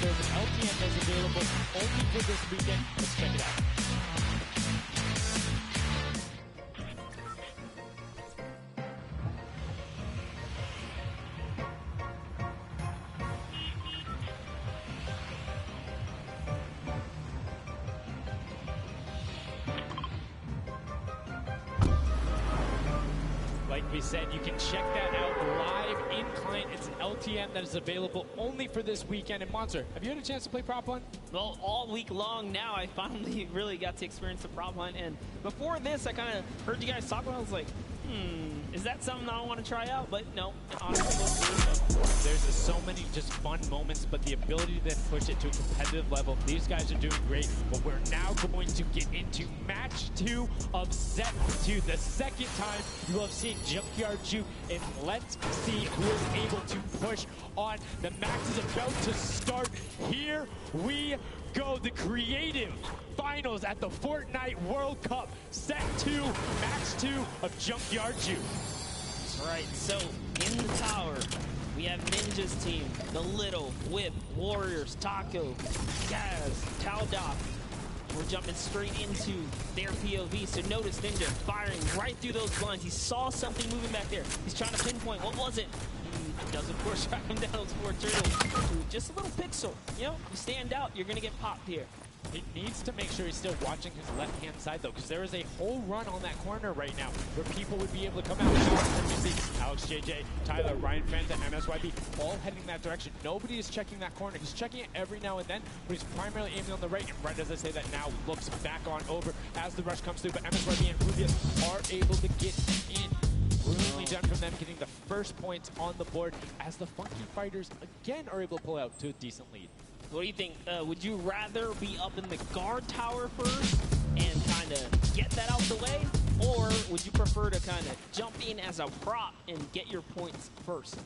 There's an LTN that's available only for this weekend. Let's check it out. Like we said, you can check that out live in client. It's an LTN that is available only for this weekend. And Monster, have you had a chance to play Prop Hunt? Well, all week long now, I finally really got to experience the Prop Hunt. And before this, I kind of heard you guys talk about it. I was like, is that something I want to try out? But no, honestly, there's so many just fun moments, but the ability to then push it to a competitive level. These guys are doing great, but we're now going to get into match 2 of set 2. The second time you have seen Junkyard Juke, and let's see who is able to push on. The match is about to start. Here we go. The creative finals at the FORTNITE World Cup. Set 2, match 2 of Junkyard Juke. That's right. So in the tower, we have Ninja's team, the Little, Whip, Warriors, Taco, Gaz, Taldoff. We're jumping straight into their POV. So notice Ninja firing right through those blinds. He saw something moving back there. He's trying to pinpoint. What was it? He does, of course, track him down those 4 turtles. Just a little pixel. You know, you stand out, you're going to get popped here. He needs to make sure he's still watching his left-hand side, though, because there is a whole run on that corner right now where people would be able to come out. You see Alex JJ, Tyler, Ryan Fanta, MSYB, all heading that direction. Nobody is checking that corner. He's checking it every now and then, but he's primarily aiming on the right. And right as I say that now, looks back on over as the rush comes through, but MSYB and Rubius are able to get in. Brilliantly done from them, getting the first first points on the board as the Funky Fighters again are able to pull out to a decent lead. What do you think? Would you rather be up in the guard tower first and kind of get that out the way? Or would you prefer to kind of jump in as a prop and get your points first?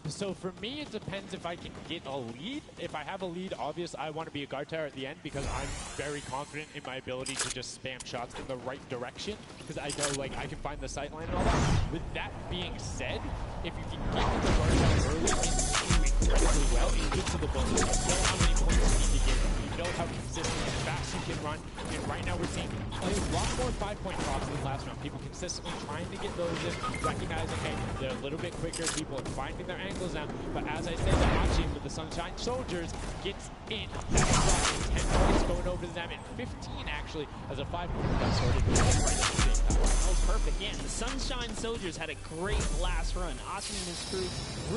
So for me, it depends if I can get a lead. If I have a lead, obviously I want to be a guard tower at the end because I'm very confident in my ability to just spam shots in the right direction because I know like I can find the sight line and all that. With that being said, if you can get to the guard tower early and do incredibly well, you get to the bonus. You know how many points you need to get. You know how consistent and fast you can run. And right now we're seeing a lot more 5-point props than last round. People consistently trying to get those in, recognizing, hey, they're a little bit quicker. People are finding their angles now. But as I say, the Hachi with the Sunshine Soldiers gets in. That's 10 points going over to them, and 15 actually as a 5-point got sorted right at the same time. That was perfect. Yeah, and the Sunshine Soldiers had a great last run. Ashi and his crew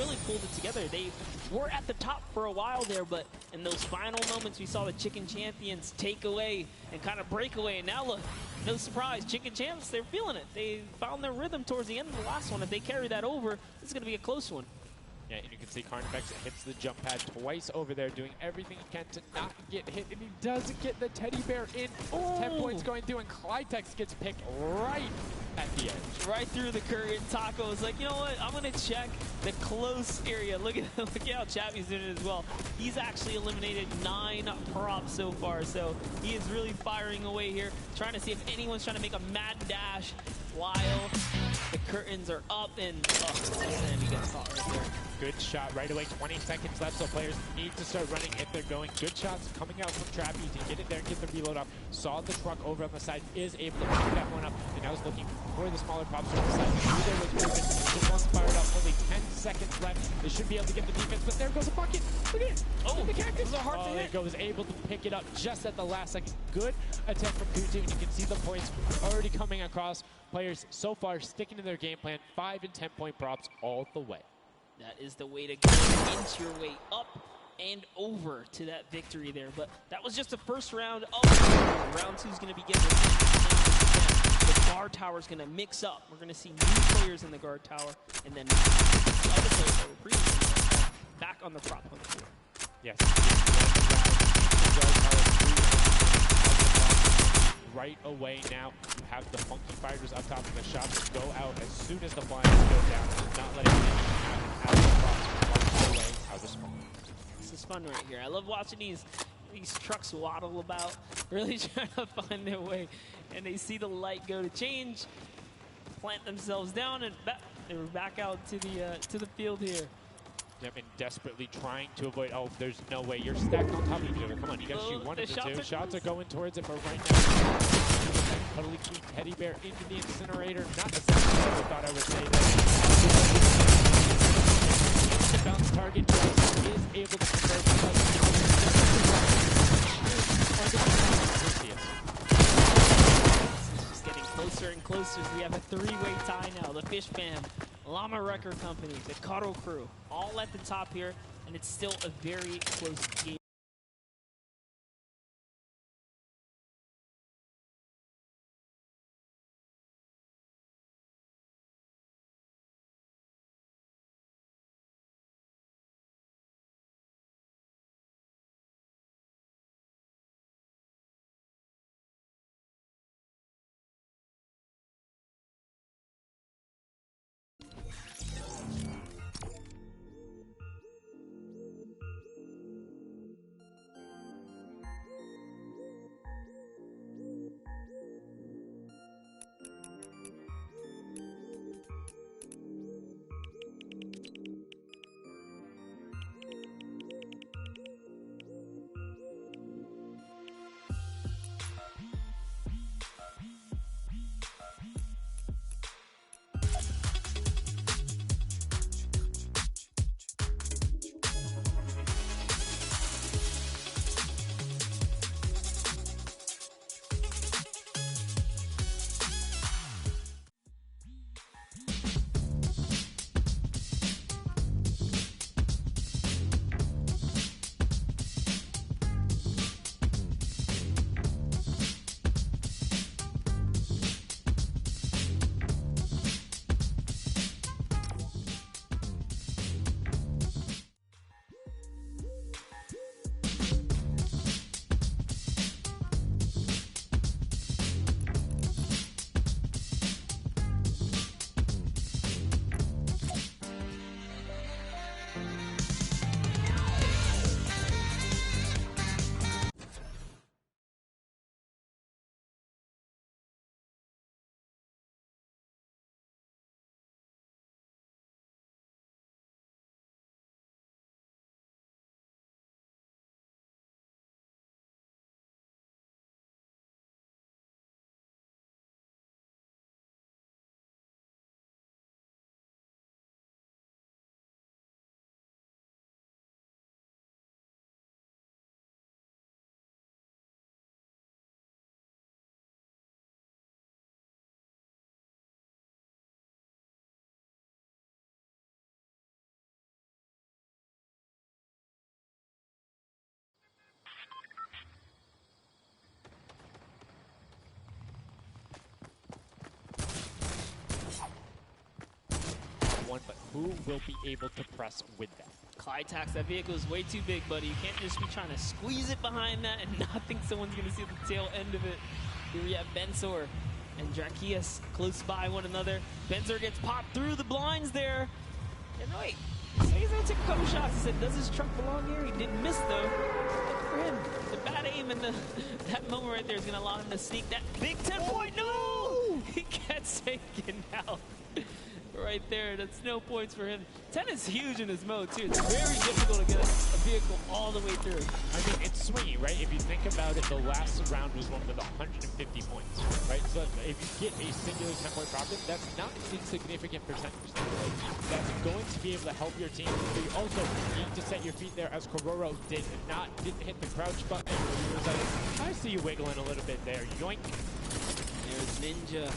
really pulled it together. They were at the top for a while there, but in those final moments, we saw the Chicken Champions take away and kind of break away. And now look, no surprise, Chicken Champs, they're feeling it. They found their rhythm towards the end of the last one. If they carry that over, this is going to be a close one. Yeah, and you can see Carnifex hits the jump pad twice over there, doing everything he can to not get hit, and he does get the teddy bear in. It's 10 points going through, and Clytex gets picked right at the edge. Right through the current. Taco is like, you know what? I'm going to check the close area. Look at how Chappie's doing it as well. He's actually eliminated 9 props so far, so he is really firing away here, trying to see if anyone's trying to make a mad dash while the curtains are up, and man, he gets caught right there. Good shot right away, 20 seconds left, so players need to start running if they're going. Good shots coming out from Trappy to get it there and get the reload off. Saw the truck over on the side, is able to pick that one up, and now is looking for the smaller props on the side. Knew there was movement, just once fired up, only 10 seconds left. They should be able to get the defense, but there goes a bucket. Look at it. Oh, the cactus. it was a hard to hit. There goes, able to pick it up just at the last second. Good attempt from Kutu, and you can see the points already coming across. Players so far sticking to their game plan, 5 and 10 point props all the way. That is the way to go, inch your way up and over to that victory there. But that was just the first round of round 2 is going to begin. The guard tower is going to mix up. We're going to see new players in the guard tower, and then other players that were previously back on the prop hunt floor. Yes. Right away now, you have the Funky Fighters up top, and the shots go out as soon as the blinds go down, not letting anything happen out of the cross, all the way out of spawn. This is fun right here. I love watching these trucks waddle about, really trying to find their way, and they see the light go to change, plant themselves down, and they're back out to the field here. Yep, and desperately trying to avoid. Oh, there's no way. You're stacked on top of each other. Come on, you gotta shoot one of the two. Shots are going towards it, but right now, totally keep Teddy Bear into the incinerator. Not the second I ever thought I would say that. The bounce target is able to convert. It's just getting closer and closer. We have a 3-way tie now. The Fish Fam, Llama Record Company, the Cuddle Crew, all at the top here, and it's still a very close game. who will be able to press with them. Clytax, that vehicle is way too big, buddy. You can't just be trying to squeeze it behind that and not think someone's going to see the tail end of it. Here we have Bensor and Drakias close by one another. Bensor gets popped through the blinds there. And wait, so he's going to take a couple shots. He said, does his truck belong here? He didn't miss, though. Good for him. The bad aim and that moment right there is going to allow him to sneak that big 10-point. No! He gets taken out. Right there, that's no points for him. 10 is huge in his mode, too. It's very difficult to get a vehicle all the way through. I mean, it's swingy, right? If you think about it, the last round was one with 150 points, right? So if you get a singular 10-point profit, that's not an insignificant percentage. That's going to be able to help your team. But you also need to set your feet there, as Kororo didn't hit the crouch button. He was like, I see you wiggling a little bit there. Yoink. There's Ninja,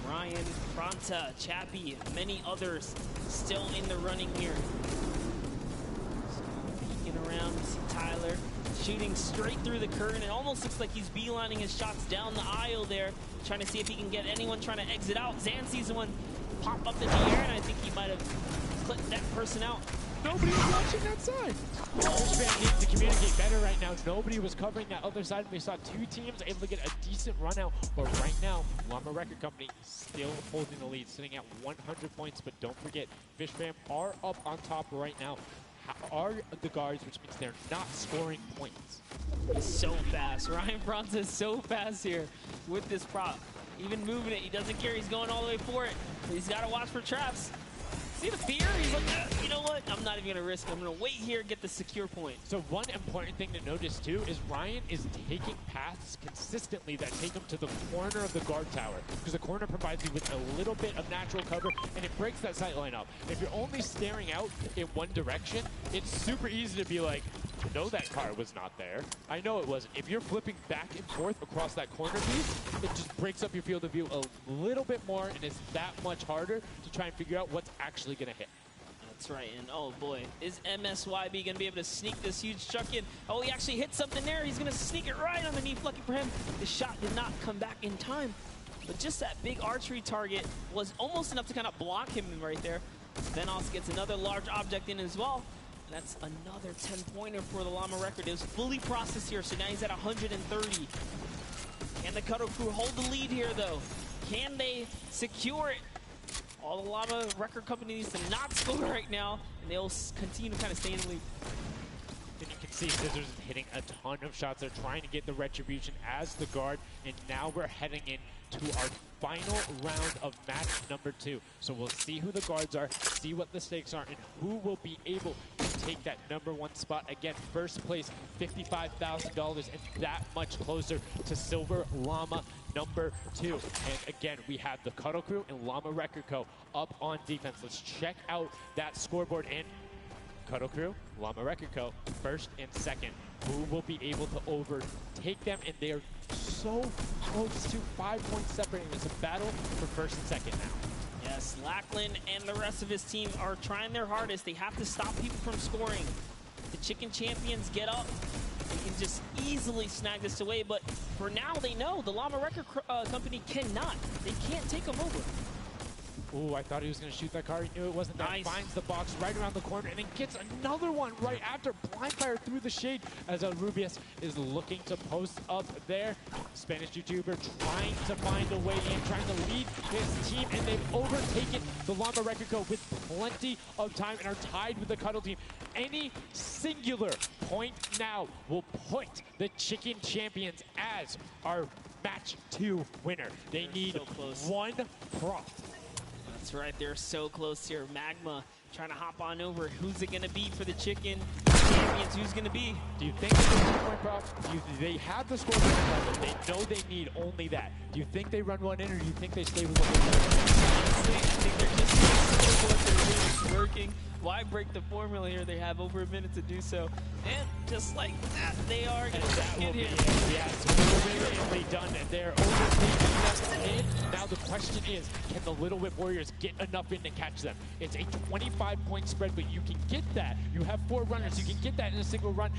Ryan, Fronta, Chappie, many others still in the running here. Peeking around, we see Tyler shooting straight through the curtain. It almost looks like he's beelining his shots down the aisle there, trying to see if he can get anyone trying to exit out. Zan sees one pop up in the air, and I think he might have clipped that person out. Nobody was watching that side. This fan needs to communicate better right now. Nobody was covering that other side. We saw two teams able to get a decent run out. But right now, Llama Record Company still holding the lead, sitting at 100 points. But don't forget, Fish Fam are up on top right now. Are the guards, which means they're not scoring points. He's so fast. Ryan Fronta is so fast here with this prop. Even moving it, he doesn't care. He's going all the way for it. But he's got to watch for traps. See the fear? He's like, you know what? I'm not even going to risk it. I'm going to wait here and get the secure point. So one important thing to notice, too, is Ryan is taking paths consistently that take him to the corner of the guard tower, because the corner provides you with a little bit of natural cover, and it breaks that sight line up. If you're only staring out in one direction, it's super easy to be like, no, that car was not there. I know it wasn't. If you're flipping back and forth across that corner piece, it just breaks up your field of view a little bit more, and it's that much harder to try and figure out what's actually going to hit. That's right, and oh boy, is MSYB going to be able to sneak this huge chuck in? Oh, he actually hit something there. He's going to sneak it right underneath. Lucky for him, the shot did not come back in time. But just that big archery target was almost enough to kind of block him right there. Then also gets another large object in as well. That's another 10-pointer for the Llama Record. It was fully processed here, so now he's at 130. Can the Cuddle Crew hold the lead here, though? Can they secure it? All the Llama Record Company needs to not score right now, and they'll continue to kind of stay in the lead. And you can see Scissors hitting a ton of shots. They're trying to get the retribution as the guard, and now we're heading into our final round of match number 2. So we'll see who the guards are, see what the stakes are, and who will be able to take that #1 spot. Again, first place, $55,000, and that much closer to Silver Llama number 2. And again, we have the Cuddle Crew and Llama Record Co. up on defense. Let's check out that scoreboard. And Cuddle Crew, Llama Record Co., first and second. Who will be able to overtake them? And they are so close to 5 points separating. It's a battle for first and second now. Yes, Lackland and the rest of his team are trying their hardest. They have to stop people from scoring. The Chicken Champions get up. They can just easily snag this away, but for now they know the Llama Record Company cannot. They can't take them over. Ooh, I thought he was going to shoot that car. He knew it wasn't that. Nice. Finds the box right around the corner and then gets another one right after. Blind fire through the shade as Rubius is looking to post up there. Spanish YouTuber trying to find a way in, trying to lead his team, and they've overtaken the Llama Record Co. with plenty of time and are tied with the Cuddle team. Any singular point now will put the Chicken Champions as our match 2 winner. They need so close. one prop. That's right, they're so close here. Magma trying to hop on over. Who's it going to be for the Chicken Champions? Who's going to be? Do you think it's a 2-point prop? They have the score level. They know they need only that. Do you think they run one in, or do you think they stay with what they're doing? Honestly, I think they're just what they're doing. It's working. Why break the formula here? They have over a minute to do so. And just like that, they are going to get here. Yes, brilliantly done. They're overtaking them. Now the question is, can the Little Whip Warriors get enough in to catch them? It's a 25-point spread, but you can get that. You have 4 runners. You can get that in a single run.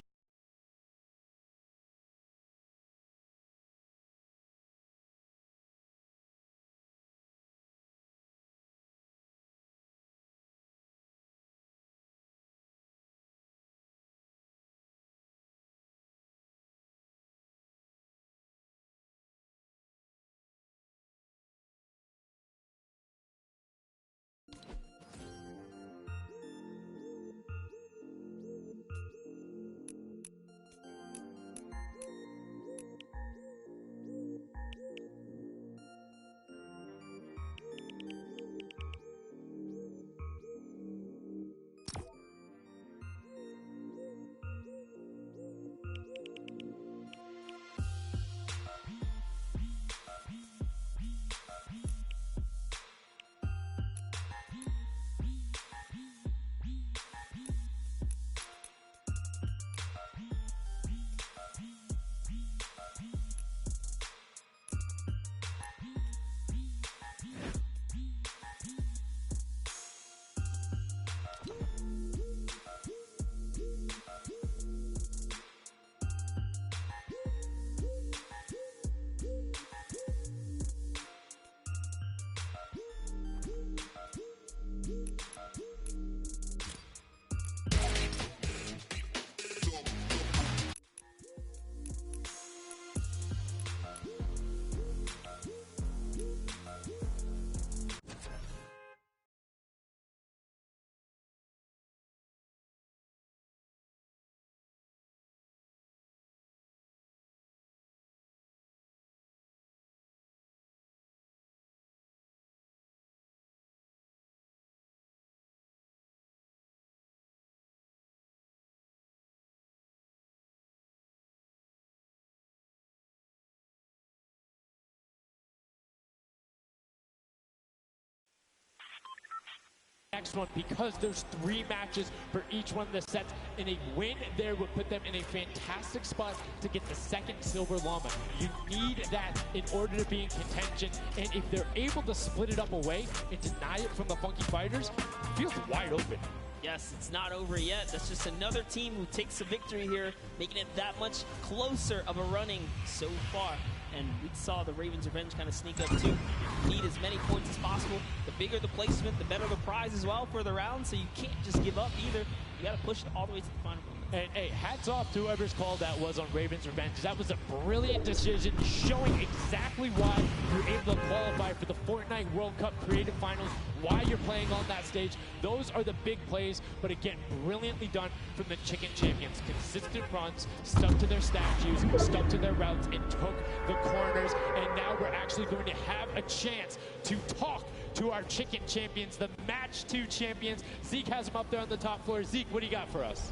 next one because there's 3 matches for each one of the sets, and a win there would put them in a fantastic spot to get the second silver llama. You need that in order to be in contention, and if they're able to split it up away and deny it from the Funky Fighters, it feels wide open. Yes, it's not over yet. That's just another team who takes a victory here, making it that much closer of a running so far. And we saw the Ravens Revenge kind of sneak up too. You need as many points as possible. The bigger the placement, the better the prize as well for the round. So you can't just give up either. You got to push it all the way to the final moment. And hey, hats off to whoever's call that was on Ravens Revenge. That was a brilliant decision, showing exactly why you're able to qualify for the FORTNITE World Cup Creative Finals, why you're playing on that stage. Those are the big plays, but again, brilliantly done from the Chicken Champions. Consistent runs, stuck to their statues, stuck to their routes, and took the corners. And now we're actually going to have a chance to talk to our Chicken Champions, the Match 2 champions. Zeke has them up there on the top floor. Zeke, what do you got for us?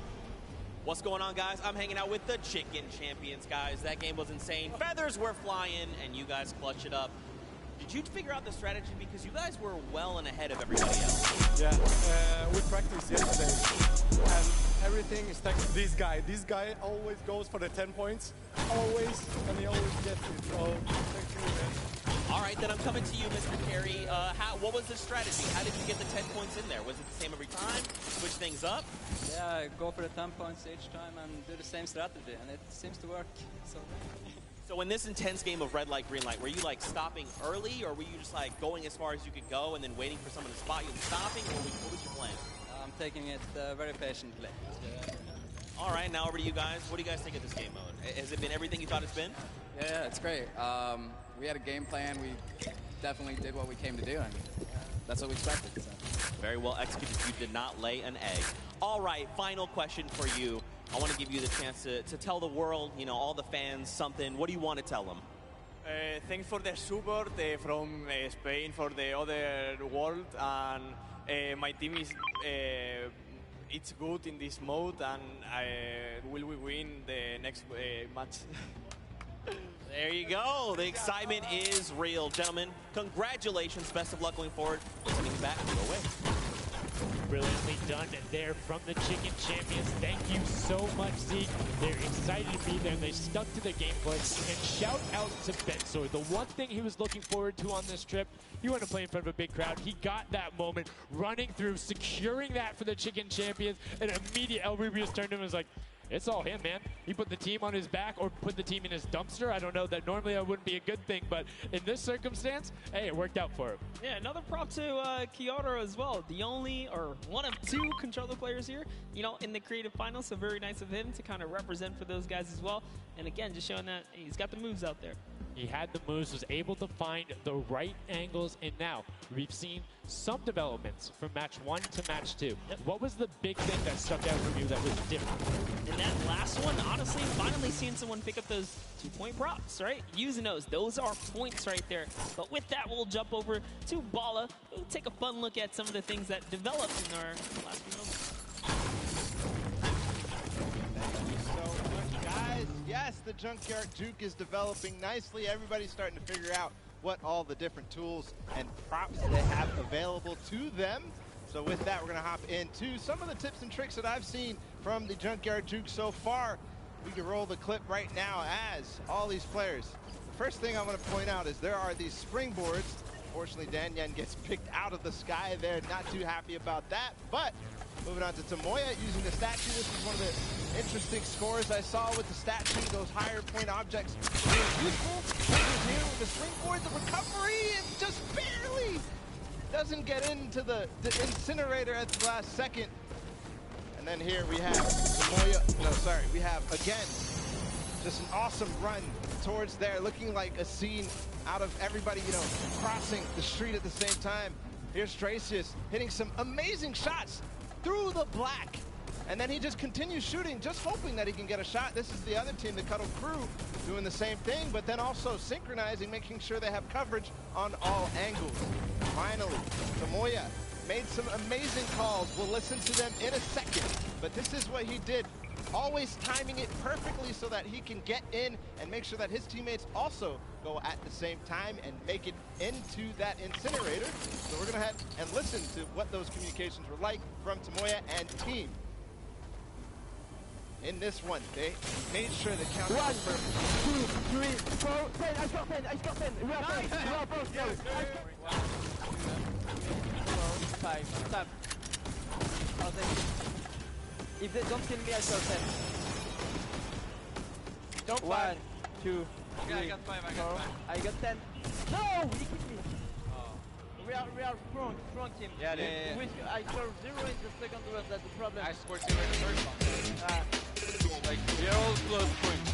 What's going on, guys? I'm hanging out with the Chicken Champions, guys. That game was insane. Feathers were flying, and you guys clutched it up. Did you figure out the strategy? Because you guys were well and ahead of everybody else. Yeah, we practiced yesterday, and everything is thanks to this guy. This guy always goes for the 10 points, always, and he always gets it. So, thank you, man. All right, then I'm coming to you, Mr. Carey. What was the strategy? How did you get the 10 points in there? Was it the same every time? Switch things up? Yeah, go for the 10 points each time and do the same strategy, and it seems to work. So in this intense game of red light, green light, were you like stopping early, or were you just like going as far as you could go and then waiting for someone to spot you and stopping, or what was your plan? I'm taking it very patiently. All right, now over to you guys. What do you guys think of this game mode? Has it been everything you thought it's been? Yeah, it's great. We had a game plan. We definitely did what we came to do, and that's what we expected. So. Very well executed. You did not lay an egg. All right, final question for you. I want to give you the chance to tell the world, you know, all the fans something. What do you want to tell them? Thanks for the support from Spain for the other world, and my team is it's good in this mode, and will we win the next match? There you go. The excitement is real. Gentlemen, congratulations. Best of luck going forward. Sending you back. Go away. Brilliantly done there from the Chicken Champions. Thank you so much, Zeke. They're excited to be there. They stuck to the gameplay. And shout out to Bensor. The one thing he was looking forward to on this trip, he wanted to play in front of a big crowd. He got that moment, running through, securing that for the Chicken Champions. And immediately El Rubius turned to him and was like, it's all him, man. He put the team on his back or put the team in his dumpster. I don't know. That normally that wouldn't be a good thing, but in this circumstance, hey, it worked out for him. Yeah, another prop to Kyoto as well. The only, or one of 2 controller players here, you know, in the creative finals. So very nice of him to kind of represent for those guys as well. And again, just showing that he's got the moves out there. He had the moves, was able to find the right angles, and now we've seen some developments from match 1 to match 2. Yep. What was the big thing that stuck out from you that was different? In that last one, honestly, finally seeing someone pick up those 2-point props, right? Using those are points right there. But with that, we'll jump over to Bala. We'll take a fun look at some of the things that developed in our last few moments. Yes, the Junkyard Juke is developing nicely. Everybody's starting to figure out what all the different tools and props they have available to them. So with that, we're going to hop into some of the tips and tricks that I've seen from the Junkyard Juke so far. We can roll the clip right now as all these players. The first thing I want to point out is there are these springboards. Unfortunately, Danyan gets picked out of the sky there. Not too happy about that, but moving on to Tomoya using the statue. This is one of the interesting scores I saw with the statue. Those higher point objects being useful. Here with the springboard, the recovery, and just barely doesn't get into the incinerator at the last second. And then here we have Tomoya. We have again just an awesome run towards there, looking like a scene out of everybody, you know, crossing the street at the same time. Here's Tracius hitting some amazing shots through the black. And then he just continues shooting, just hoping that he can get a shot. This is the other team, the Cuddle Crew, doing the same thing, but then also synchronizing, making sure they have coverage on all angles. Finally, Tomoya made some amazing calls. We'll listen to them in a second, but this is what he did always timing it perfectly so that he can get in and make sure that his teammates also go at the same time and make it into that incinerator. So we're gonna head and listen to what those communications were like from Tomoya and team. In this one, they made sure the count was perfect. 2, 3, 4, 10. I got 10. I got 10. We are both. Yes. 5. Stop. If they don't kill me, I got 10. Don't 1, 2, 3, I got 5. I got 5. I got 10. No, he killed me. We are strong team. Yeah, I scored 0 in the second round. That's the problem. I scored 0 in the first one. Like, we are all close points.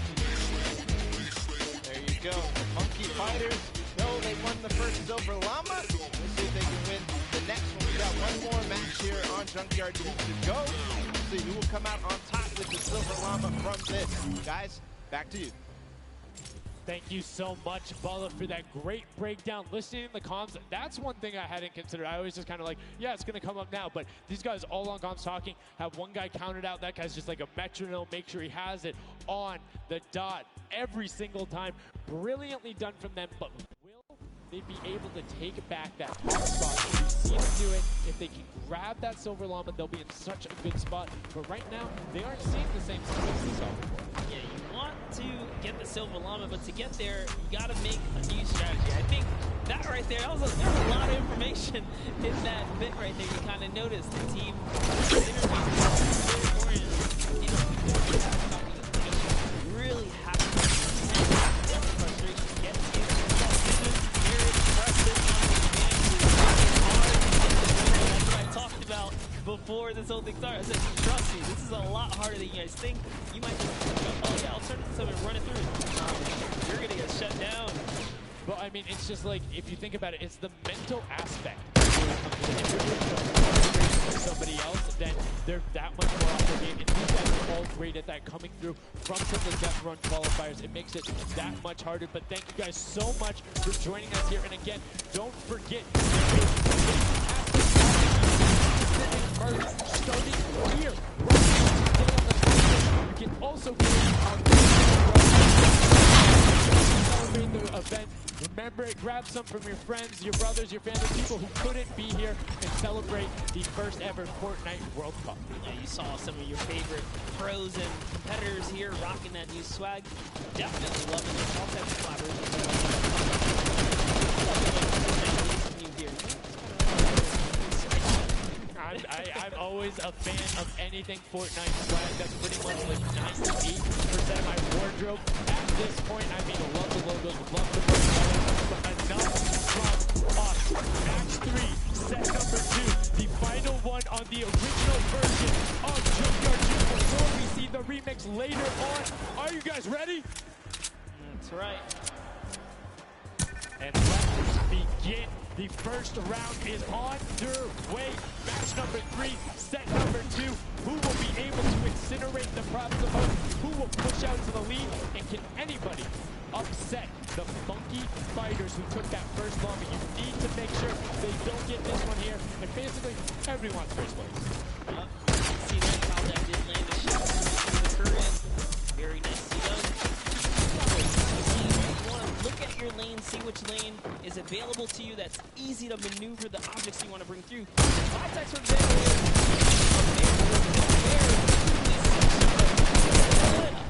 There you go. Monkey Fighters, though they won the first Silver Llama, we'll see if they can win the next one. We got one more match here on Junkyard 2 to go. We'll see who will come out on top with the Silver Llama from this. Guys, back to you. Thank you so much, Bala, for that great breakdown. Listening to the comms, that's one thing I hadn't considered. I always just kind of like, yeah, it's going to come up now. But these guys all on comms talking, have one guy counted out. That guy's just like a metronome. Make sure he has it on the dot every single time. Brilliantly done from them. But will they be able to take back that hot spot? We've seen them do it. If they can grab that Silver Llama, they'll be in such a good spot. But right now, they aren't seeing the same success they saw before. Yeah, you want to get the Silver Llama, but to get there, you got to make a new strategy. I think that right there, there's a lot of information in that bit right there. You kind of noticed the team really have to frustration get to very impressive that's what I talked about before this whole thing started. I said, trust me, this is a lot harder than you guys think. You might just oh yeah, I'll turn it to something and run it through. You're gonna get shut down. But I mean, it's just like, if you think about it, it's the mental aspect. If you're doing somebody else, then they're that much more off their game. And these guys are all great at that, coming through from some of the Death Run qualifiers. It makes it that much harder. But thank you guys so much for joining us here. And again, don't forget, starting here. You can also get on celebrate the event. Remember it, grab some from your friends, your brothers, your family, people who couldn't be here, and celebrate the first ever FORTNITE World Cup. Yeah, you saw some of your favorite pros and competitors here rocking that new swag. Definitely loving it. All types of I'm always a fan of anything Fortnite swag. That's pretty much like 98% of my wardrobe at this point. I mean, love the logos, love the merchandise, but enough from us. Match 3, set number 2, the final one on the original version of Junkyard 2 before we see the remix later on. Are you guys ready? That's right. And let's begin. The first round is underway. Match number 3, set number 2. Who will be able to incinerate the props the most? Who will push out to the lead? And can anybody upset the Funky Fighters who took that first llama? You need to make sure they don't get this one here. And basically, everyone's first place. See that how that did land the shot in the Korean. Very nicely done. Look at your lane, see which lane is available to you that's easy to maneuver the objects you want to bring through. Context from there.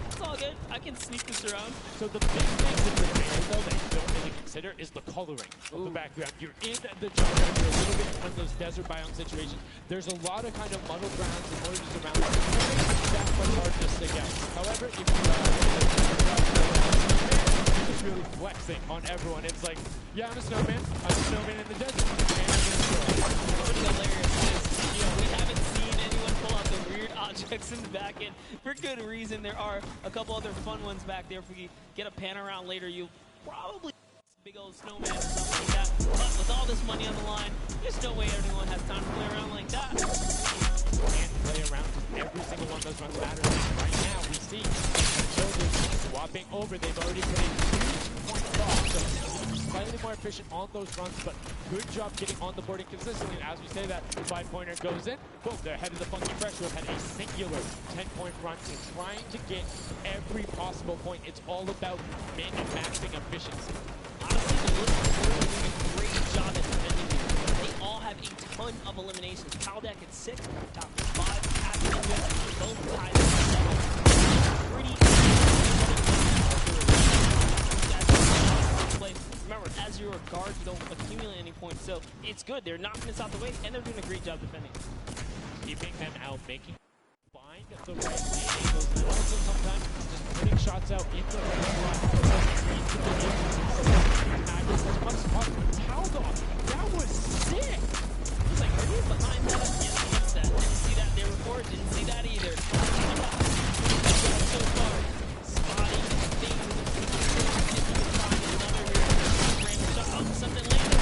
It's all good. I can sneak this around. So the big thing with the banner, though, that you don't really consider is the coloring of the background. You're in the jungle, you're a little bit in one of those desert biome situations. There's a lot of kind of muddled grounds and mortgages around it. It makes it that much harder to stick out. However, if it's really flexing on everyone. It's like, yeah, I'm a snowman. I'm a snowman in the desert. And I'm What's hilarious is, you know, we haven't seen anyone pull out the weird objects in the back end for good reason. There are a couple other fun ones back there. If we get a pan around later, you'll probably big old snowman or something like that. But with all this money on the line, there's no way everyone has time to play around like that. Can't play around every single one of those runs matters. Right now, we see the children swapping over. They've already put a huge point off. So slightly more efficient on those runs, but good job getting on the board consistently. And as we say that, 5-pointer goes in, boom, they're ahead of the Funky Fresh, who had a singular 10-point run to trying to get every possible point. It's all about min-maxing efficiency. Honestly, the Listeners are doing a great job at defending here. They all have a ton of eliminations. Paldeck at 6, top 5, Cat and Envie, both tied at 7. Pretty remember, as your guards don't accumulate any points, so it's good. They're knocking this out the way, and they're doing a great job defending. Keeping them out, making find the right angles, and also sometimes just putting shots out in the right spot. As much as possible. That was sick! It's like, are you behind that? Yes, what's that? Didn't see that there before, didn't see that either. So far, spotting things something landed.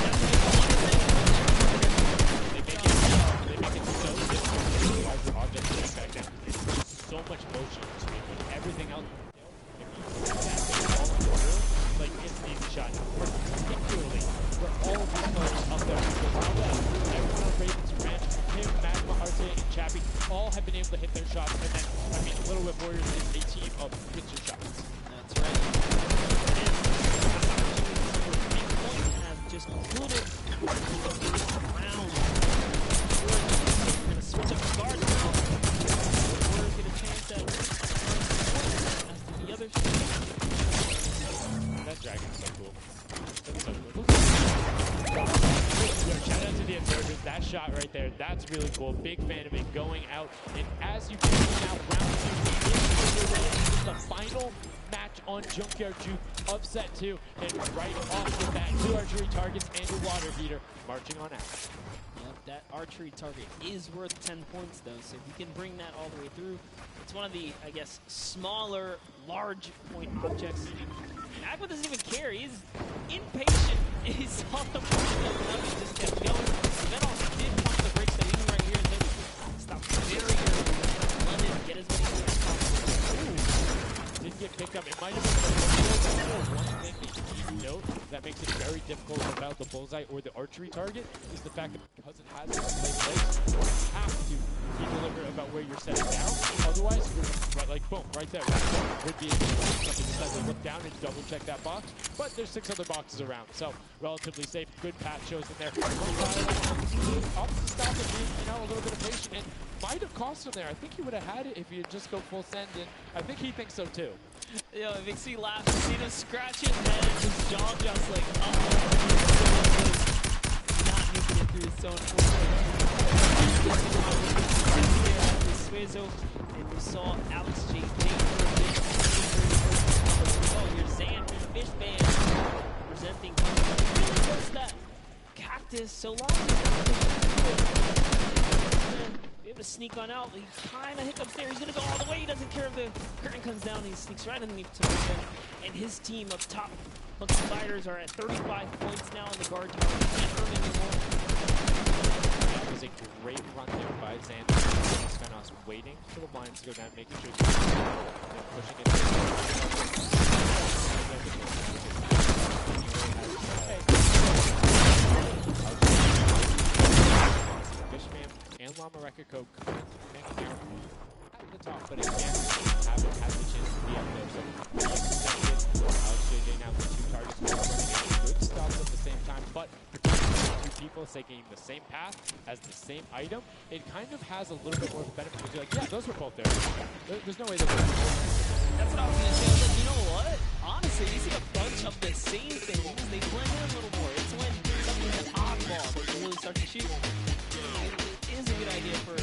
They make it so difficult to realize the object getting back down. It's so much motion to me when everything else. If you see that thing falling through, like it's an easy shot. Particularly for all of these players up there. Everyone on Ravens Ranch, him, Magma, Arte, and Chappie, all have been able to hit their shots. And then, I mean, Little Whip Warriors is a team of picture shots. That's right. Just put it around. We're going to switch up the guard now. We're going to change that as the other. That dragon's so cool. That's so cool. Yo, shout out to the observers. That shot right there, that's really cool. Big fan of it going out. And as you can see now, round 2 is the final match on Junkyard Juke of set 2. And right off the bat, 2 archery targets and a water heater marching on out. Yep, that archery target is worth 10 points though, so if you can bring that all the way through, it's one of the, I guess, smaller, large point objects. Magma doesn't even care, he's impatient. He saw the point up, he just kept going. Venos did pump the brakes though, even right here, and then stop very early. London, get as many points as possible. Didn't get picked up. It might have been one thing that you note that makes it very difficult about the bullseye or the archery target is the fact that because it has those legs, you have to be deliberate about where you're setting down. Otherwise, right, like boom, right there, would be something decide to look down and double check that box. But there's 6 other boxes around, so relatively safe. Good path shows in there. Up to stop and be, a little bit of patience, and might have cost him there. I think he would have had it if he had just go full send, and I think he thinks so too. Yo, Big C laughs, you see him scratch his head, his jaw just like, not making it through his zone. And we saw Alex J. Oh, your Zan from Fish Band presenting really close to that cactus so long. Able to sneak on out. He kind of hiccups there. He's going to go all the way. He doesn't care if the curtain comes down. He sneaks right underneath to him. And his team of top Funky Fighters are at 35 points now in the guard tower. Can't earn anymore. That was a great run there by Xander. Venos waiting for the blinds to go down, making sure he's pushing it. Fishman and Llama Record Code at the top, but again, haven't had the chance to be up there. So we expected JJ now with 2 targets, good stops at the same time, but two people taking the same path as the same item, it kind of has a little bit more benefit because you're like, yeah, those were both there. There's no way those were both. That's what I was going to say. I was like, you know what? Honestly, you see a bunch of the same things. They blend in a little more. It's when something's an oddball that you really start to shoot. It is a good idea for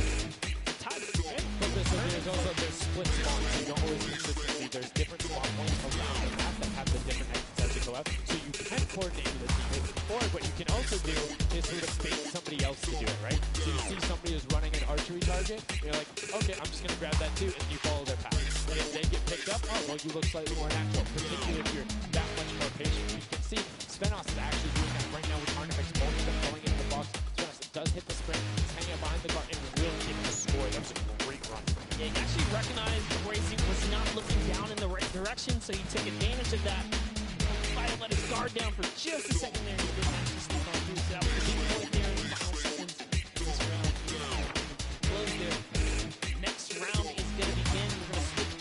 time, right? But there's also split spawns. You don't always consistently. There's different spawn points around the map that have the different exits to go out. So you can coordinate with a teammate. Or what you can also do is sort of bait somebody else to do it, right? So you see somebody is running an archery target, and you're like, okay, I'm just going to grab that too, and you follow their path. And if they get picked up, oh, well, you look slightly more natural, particularly if you're that much more patient. You can see Svenos is actually doing that right now with Arnifex, both of them going into the box. Svenos does hit the sprint, he's hanging out behind the car, and really getting the score. That was a great run. Yeah, he actually recognized Brazy was not looking down in the right direction, so he took advantage of that. By Llama let his guard down for just a second there. He did actually sneak on through. So that was a big point there in the final seconds of this round. Close there. Next round is going to begin. We're going to switch.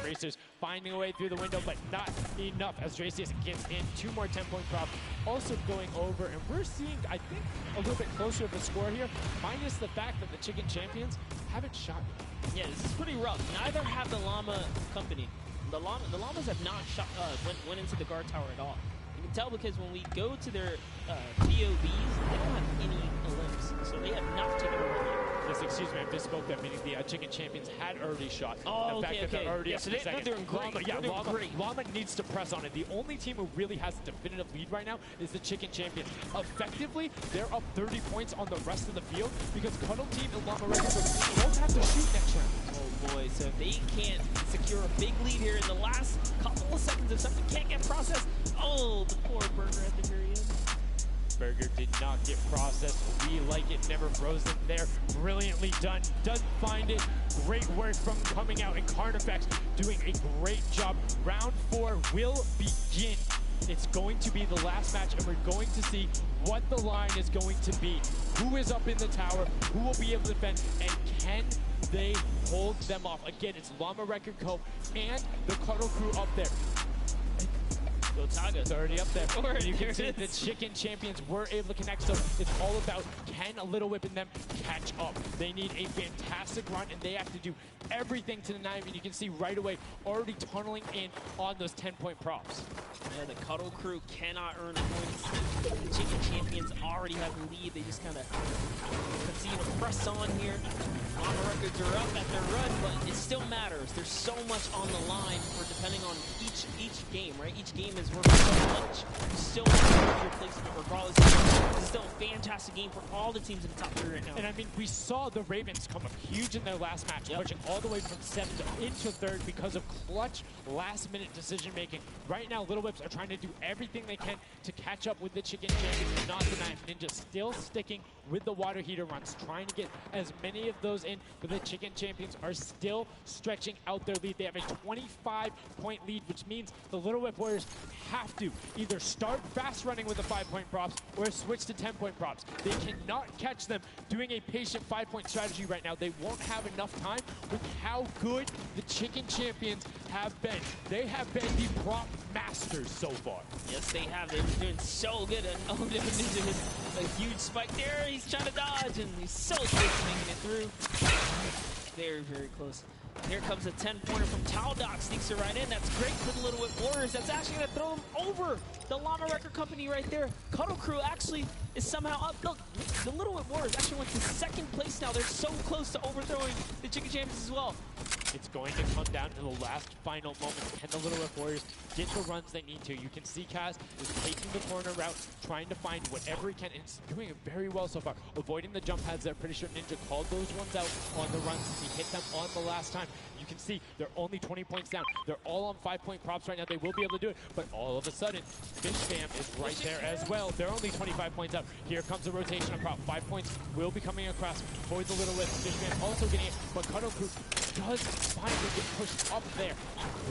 Racers finding a way through the window, but not enough as Dracius gets in 2 more 10-point props. Also going over, and we're seeing, I think, a little bit closer of a score here, minus the fact that the Chicken Champions haven't shot yet. Yeah, this is pretty rough. Neither have the Llama company. The Llamas have not shot, went into the guard tower at all. You can tell because when we go to their POVs, they don't have any Olymps, so they have not taken a run yet. Yes, excuse me, I misspoke that, meaning the Chicken Champions had already shot. Oh, the fact that they're already yeah, up so in second. they're doing great. Llama needs to press on it. The only team who really has a definitive lead right now is the Chicken Champions. Effectively, they're up 30 points on the rest of the field because Cuddle Team and Llama Records both have to shoot next round. Oh boy, so if they can't secure a big lead here in the last couple of seconds, if something can't get processed, oh, the poor Burger at the very end. Burger did not get processed. We like it, never frozen there. Brilliantly done. Doesn't find it. Great work from coming out, and Carnifex doing a great job. Round 4 will begin. It's going to be the last match, and we're going to see what the line is going to be. Who is up in the tower? Who will be able to defend? And can they hold them off? Again, it's Llama Record Co. and the Cuddle Crew up there. Gotaga. It's already up there. Forward, You can see the Chicken Champions were able to connect, so it's all about can a Little Whip and them catch up. They need a fantastic run, and they have to do everything to the 9, and you can see right away already tunneling in on those 10-point props. Yeah, the Cuddle Crew cannot earn points. The Chicken Champions already have the lead. They just kind of continue to press on here. Llama Records are up at their run, but it still matters. There's so much on the line for depending on each game, right? Each game is worth so much. You still want to get your placement regardless. This is still a fantastic game for all the teams in the top 3 right now. And I mean, we saw the Ravens come up huge in their last match, pushing all the way from 7th into 3rd because of clutch last-minute decision-making. Right now, Little Whip Whips are trying to do everything they can to catch up with the Chicken Champions. Not tonight. Ninja still sticking with the water heater runs, trying to get as many of those in, but the Chicken Champions are still stretching out their lead. They have a 25-point lead, which means the Little Whip Warriors have to either start fast running with the 5-point props or switch to 10-point props. They cannot catch them doing a patient 5-point strategy right now. They won't have enough time with how good the Chicken Champions have been. They have been the prop masters so far. Yes, they have. They've been doing so good. And oh, Ninja with a huge spike there. He's trying to dodge, and he's so close to making it through. Very, very close. Here comes a 10-pointer from Taldoc, sneaks it right in. That's great for the Little Whip Warriors. That's actually going to throw them over the Llama Record Company right there. Cuddle Crew actually is somehow up. Look, the Little Whip Warriors actually went to second place now. They're so close to overthrowing the Chicken Champions as well. It's going to come down to the last final moments. Can the Little Whip Warriors get the runs they need to? You can see Kaz is taking the corner route, trying to find whatever he can, and it's doing it very well so far. Avoiding the jump pads there. Pretty sure Ninja called those ones out on the runs. He hit them on the last time. You can see they're only 20 points down. They're all on 5-point props right now. They will be able to do it, but all of a sudden, Fish Fam is right there as well. They're only 25 points out. Here comes a rotation of prop. 5 points will be coming across for the Little Whip. Fish Fam also getting it, but Cuddle Crew does finally get pushed up there.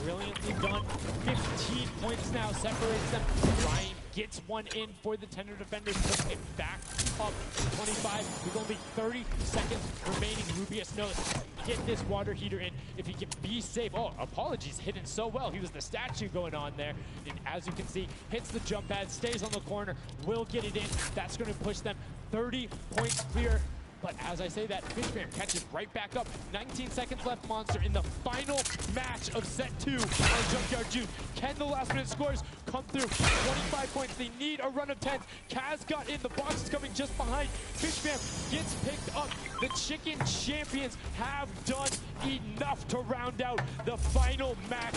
Brilliantly done. 15 points now separates them. Ryan gets one in for the Tender Defenders, pushing it back up to 25 with only 30 seconds remaining. Rubius knows, get this water heater in if he can be safe. Oh, apologies, hidden so well. He was the statue going on there. And as you can see, hits the jump pad, stays on the corner, will get it in. That's going to push them 30 points clear. But as I say that, Fish Fam catches right back up. 19 seconds left, Monster, in the final match of set 2 on Junkyard Juke. Can the last minute scores come through? 25 points. They need a run of 10s. Kaz got in. The box is coming just behind. Fish Fam gets picked up. The Chicken Champions have done enough to round out the final match.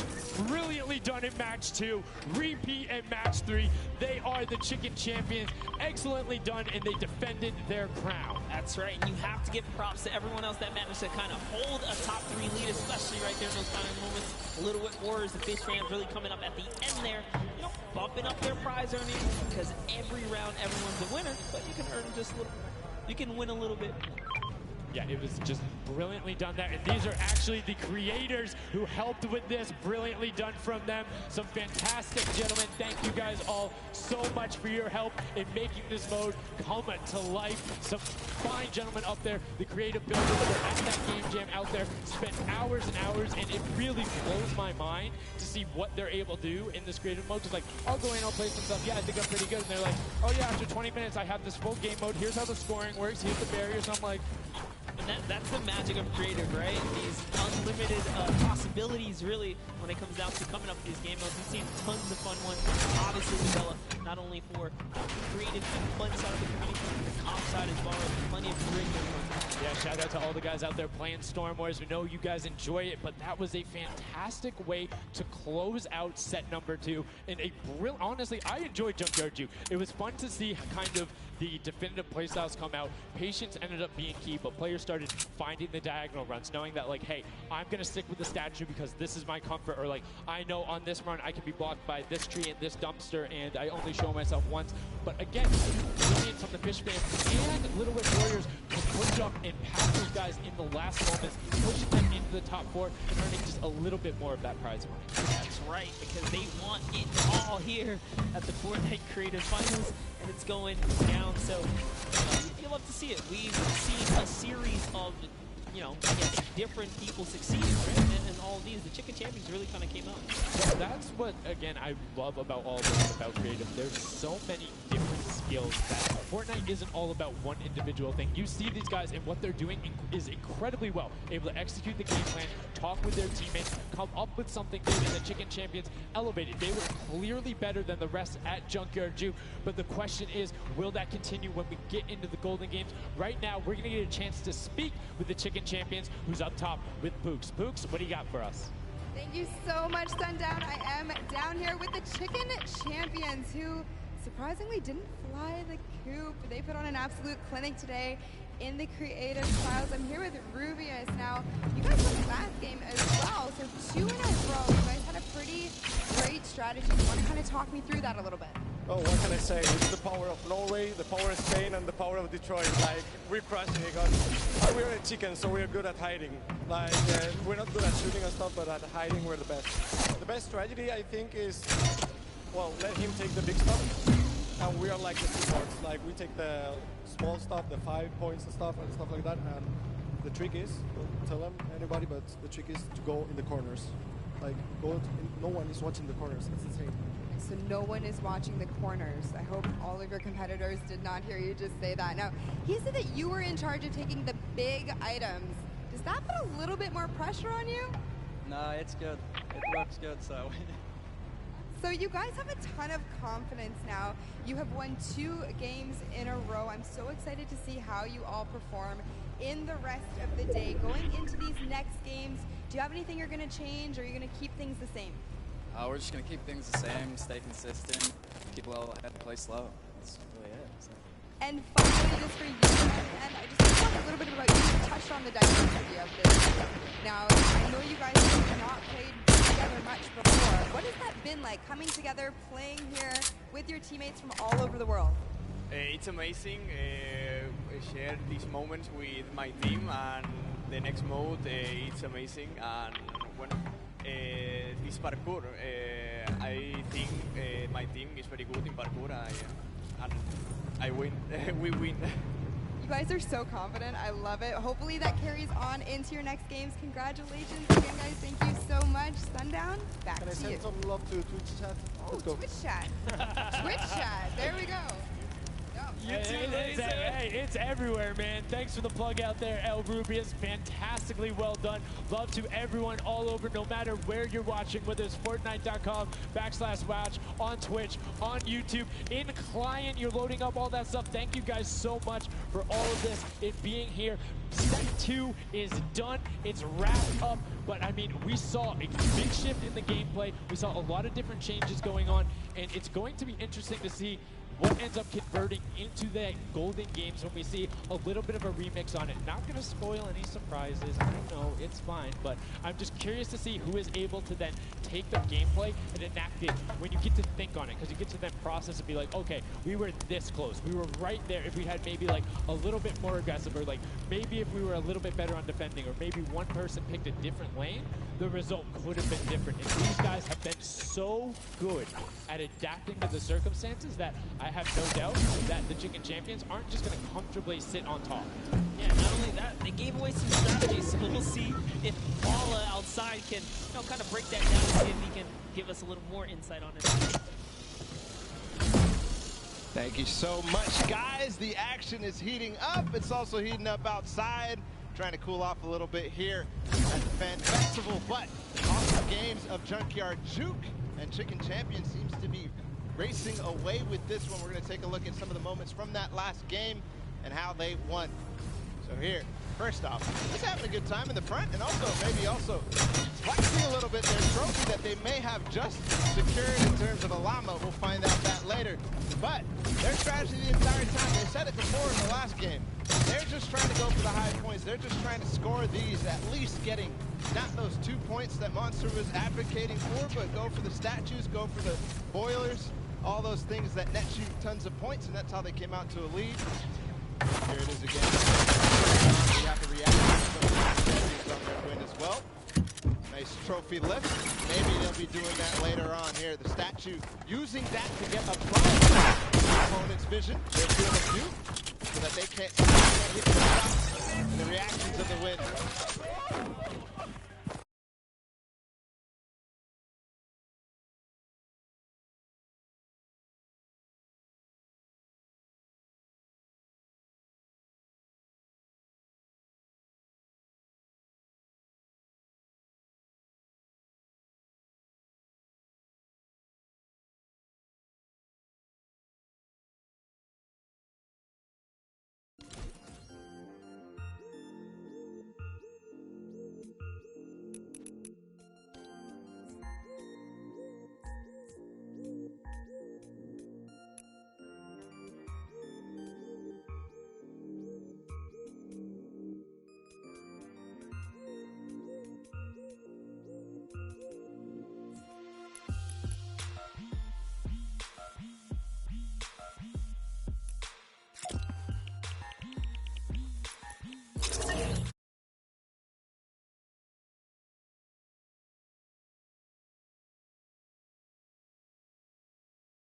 Brilliantly done in match 2. Repeat in match 3. They are the Chicken Champions. Excellently done, and they defended their crown. That's right. And you have to give props to everyone else that managed to kind of hold a top 3 lead, especially right there in those final moments. The Little Whip Warriors, the Fish Fans really coming up at the end there, you know, bumping up their prize earnings, because every round everyone's a winner, but you can earn just a little, you can win a little bit. Yeah, it was just brilliantly done there. And these are actually the creators who helped with this. Brilliantly done from them. Some fantastic gentlemen. Thank you guys all so much for your help in making this mode come to life. Some fine gentlemen up there. The creative builders that were at that game jam out there spent hours and hours, and it really blows my mind to see what they're able to do in this creative mode. Just like, I'll go in, I'll play some stuff. Yeah, I think I'm pretty good. And they're like, oh yeah, after 20 minutes, I have this full game mode. Here's how the scoring works. Here's the barriers. I'm like, and that's the magic of creative, right? These unlimited possibilities, really, when it comes down to coming up with these game modes. We've seen tons of fun ones, obviously developed not only for the creative and fun side of the community, but the comp side as well. Plenty of great ones. Yeah, shout out to all the guys out there playing Storm Wars. We know you guys enjoy it, but that was a fantastic way to close out set number 2. And a brilliant, honestly, I enjoyed Junkyard Juke. It was fun to see kind of the definitive playstyles come out. Patience ended up being key, but players started finding the diagonal runs, knowing that, like, hey, I'm going to stick with the statue because this is my comfort, or like, I know on this run I can be blocked by this tree and this dumpster, and I only show myself once. But again, brilliant from the Fish Fans and Little Whip Warriors to push up and pass those guys in the last moments, pushing them into the top 4 and earning just a little bit more of that prize money. That's right, because they want it all here at the FORTNITE Creative Finals, and it's going down. So you love to see it. We've seen a series of, you know, I guess different people succeed, right? And all of these, the Chicken Champions really kind of came out. So that's what, again, I love about all this, about creative. There's so many different skills that FORTNITE isn't all about one individual thing. You see these guys, and what they're doing is incredibly well. Able to execute the game plan, talk with their teammates, come up with something good, and the Chicken Champions elevated. They were clearly better than the rest at Junkyard Juke, but the question is, will that continue when we get into the Golden Games? Right now, we're going to get a chance to speak with the Chicken Champions, who's up top with Pooks. Pooks, what do you got for us? Thank you so much, Sundown. I am down here with the Chicken Champions, who surprisingly didn't fly the coop. They put on an absolute clinic today, in the creative trials. I'm here with Rubius. Now, you guys won the last game as well, so 2 in a row. You guys had a pretty great strategy. You want to kind of talk me through that a little bit? Oh, what can I say? It's the power of Norway, the power of Spain, and the power of Detroit. Like, we're crushing it because we're a chicken, so we're good at hiding. Like, we're not good at shooting and stuff, but at hiding, we're the best. The best strategy, I think, is, well, let him take the big stuff, and we are like the supports. Like, we take the small stuff, the 5 points and stuff like that, and the trick is, don't tell them, anybody, but the trick is to go in the corners. Like, no one is watching the corners. It's insane. So no one is watching the corners. I hope all of your competitors did not hear you just say that. Now, he said that you were in charge of taking the big items. Does that put a little bit more pressure on you? No, it's good. It works good, so. So you guys have a ton of confidence now. You have won 2 games in a row. I'm so excited to see how you all perform in the rest of the day. Going into these next games, do you have anything you're going to change, or are you going to keep things the same? We're just going to keep things the same, stay consistent, keep well ahead, play slow. That's really it. So. And finally, just for you, and I just want to talk a little bit about you touched on the diversity of this. Now, I know you guys have not played together much before. What has that been like, coming together, playing here with your teammates from all over the world? It's amazing. I share these moments with my team, and the next mode, it's amazing. And when this parkour, I think my team is very good in parkour, and I win. We win. You guys are so confident. I love it. Hopefully that carries on into your next games. Congratulations again, guys. Thank you so much. Sundown, back Can I to send you. some love to Twitch chat? Oh, Twitch chat. Twitch chat. There we go. It's everywhere, man. Thanks for the plug out there, El Rubius. Fantastically well done. Love to everyone all over, no matter where you're watching, whether it's Fortnite.com/watch, on Twitch, on YouTube, in client, you're loading up all that stuff. Thank you guys so much for all of this, it being here. Set 2 is done. It's wrapped up. But, I mean, we saw a big shift in the gameplay. We saw a lot of different changes going on. And it's going to be interesting to see what ends up converting into the golden games when we see a little bit of a remix on it. Not going to spoil any surprises. I don't know. It's fine. But I'm just curious to see who is able to then take the gameplay and enact it when you get to think on it. Because you get to then process and be like, okay, we were this close. We were right there. If we had maybe like a little bit more aggressive, or like maybe if we were a little bit better on defending, or maybe one person picked a different lane, the result could have been different. And these guys have been so good at adapting to the circumstances that I have no doubt that the Chicken Champions aren't just going to comfortably sit on top. Yeah, not only that, they gave away some strategies, so we'll see if Paula outside can, kind of break that down and see if he can give us a little more insight on it. Thank you so much, guys. The action is heating up. It's also heating up outside. Trying to cool off a little bit here at the Fan Festival, but awesome games of Junkyard Juke, and Chicken Champion seems to be racing away with this one. We're going to take a look at some of the moments from that last game and how they won. So here, first off, just having a good time in the front, and also maybe flexing a little bit their trophy that they may have just secured in terms of a llama. We'll find out that later. But their strategy the entire time, they said it before in the last game, they're just trying to go for the high points. They're just trying to score these, at least getting not those 2 points that Monster was advocating for, but go for the statues, go for the boilers, all those things that net you tons of points, and that's how they came out to a lead. Here it is again. We have to react to some on their win as well. Nice trophy lift. Maybe they'll be doing that later on here. The statue using that to get above the opponent's vision. They're doing a few so that they can't hit the shots and the reactions of the win.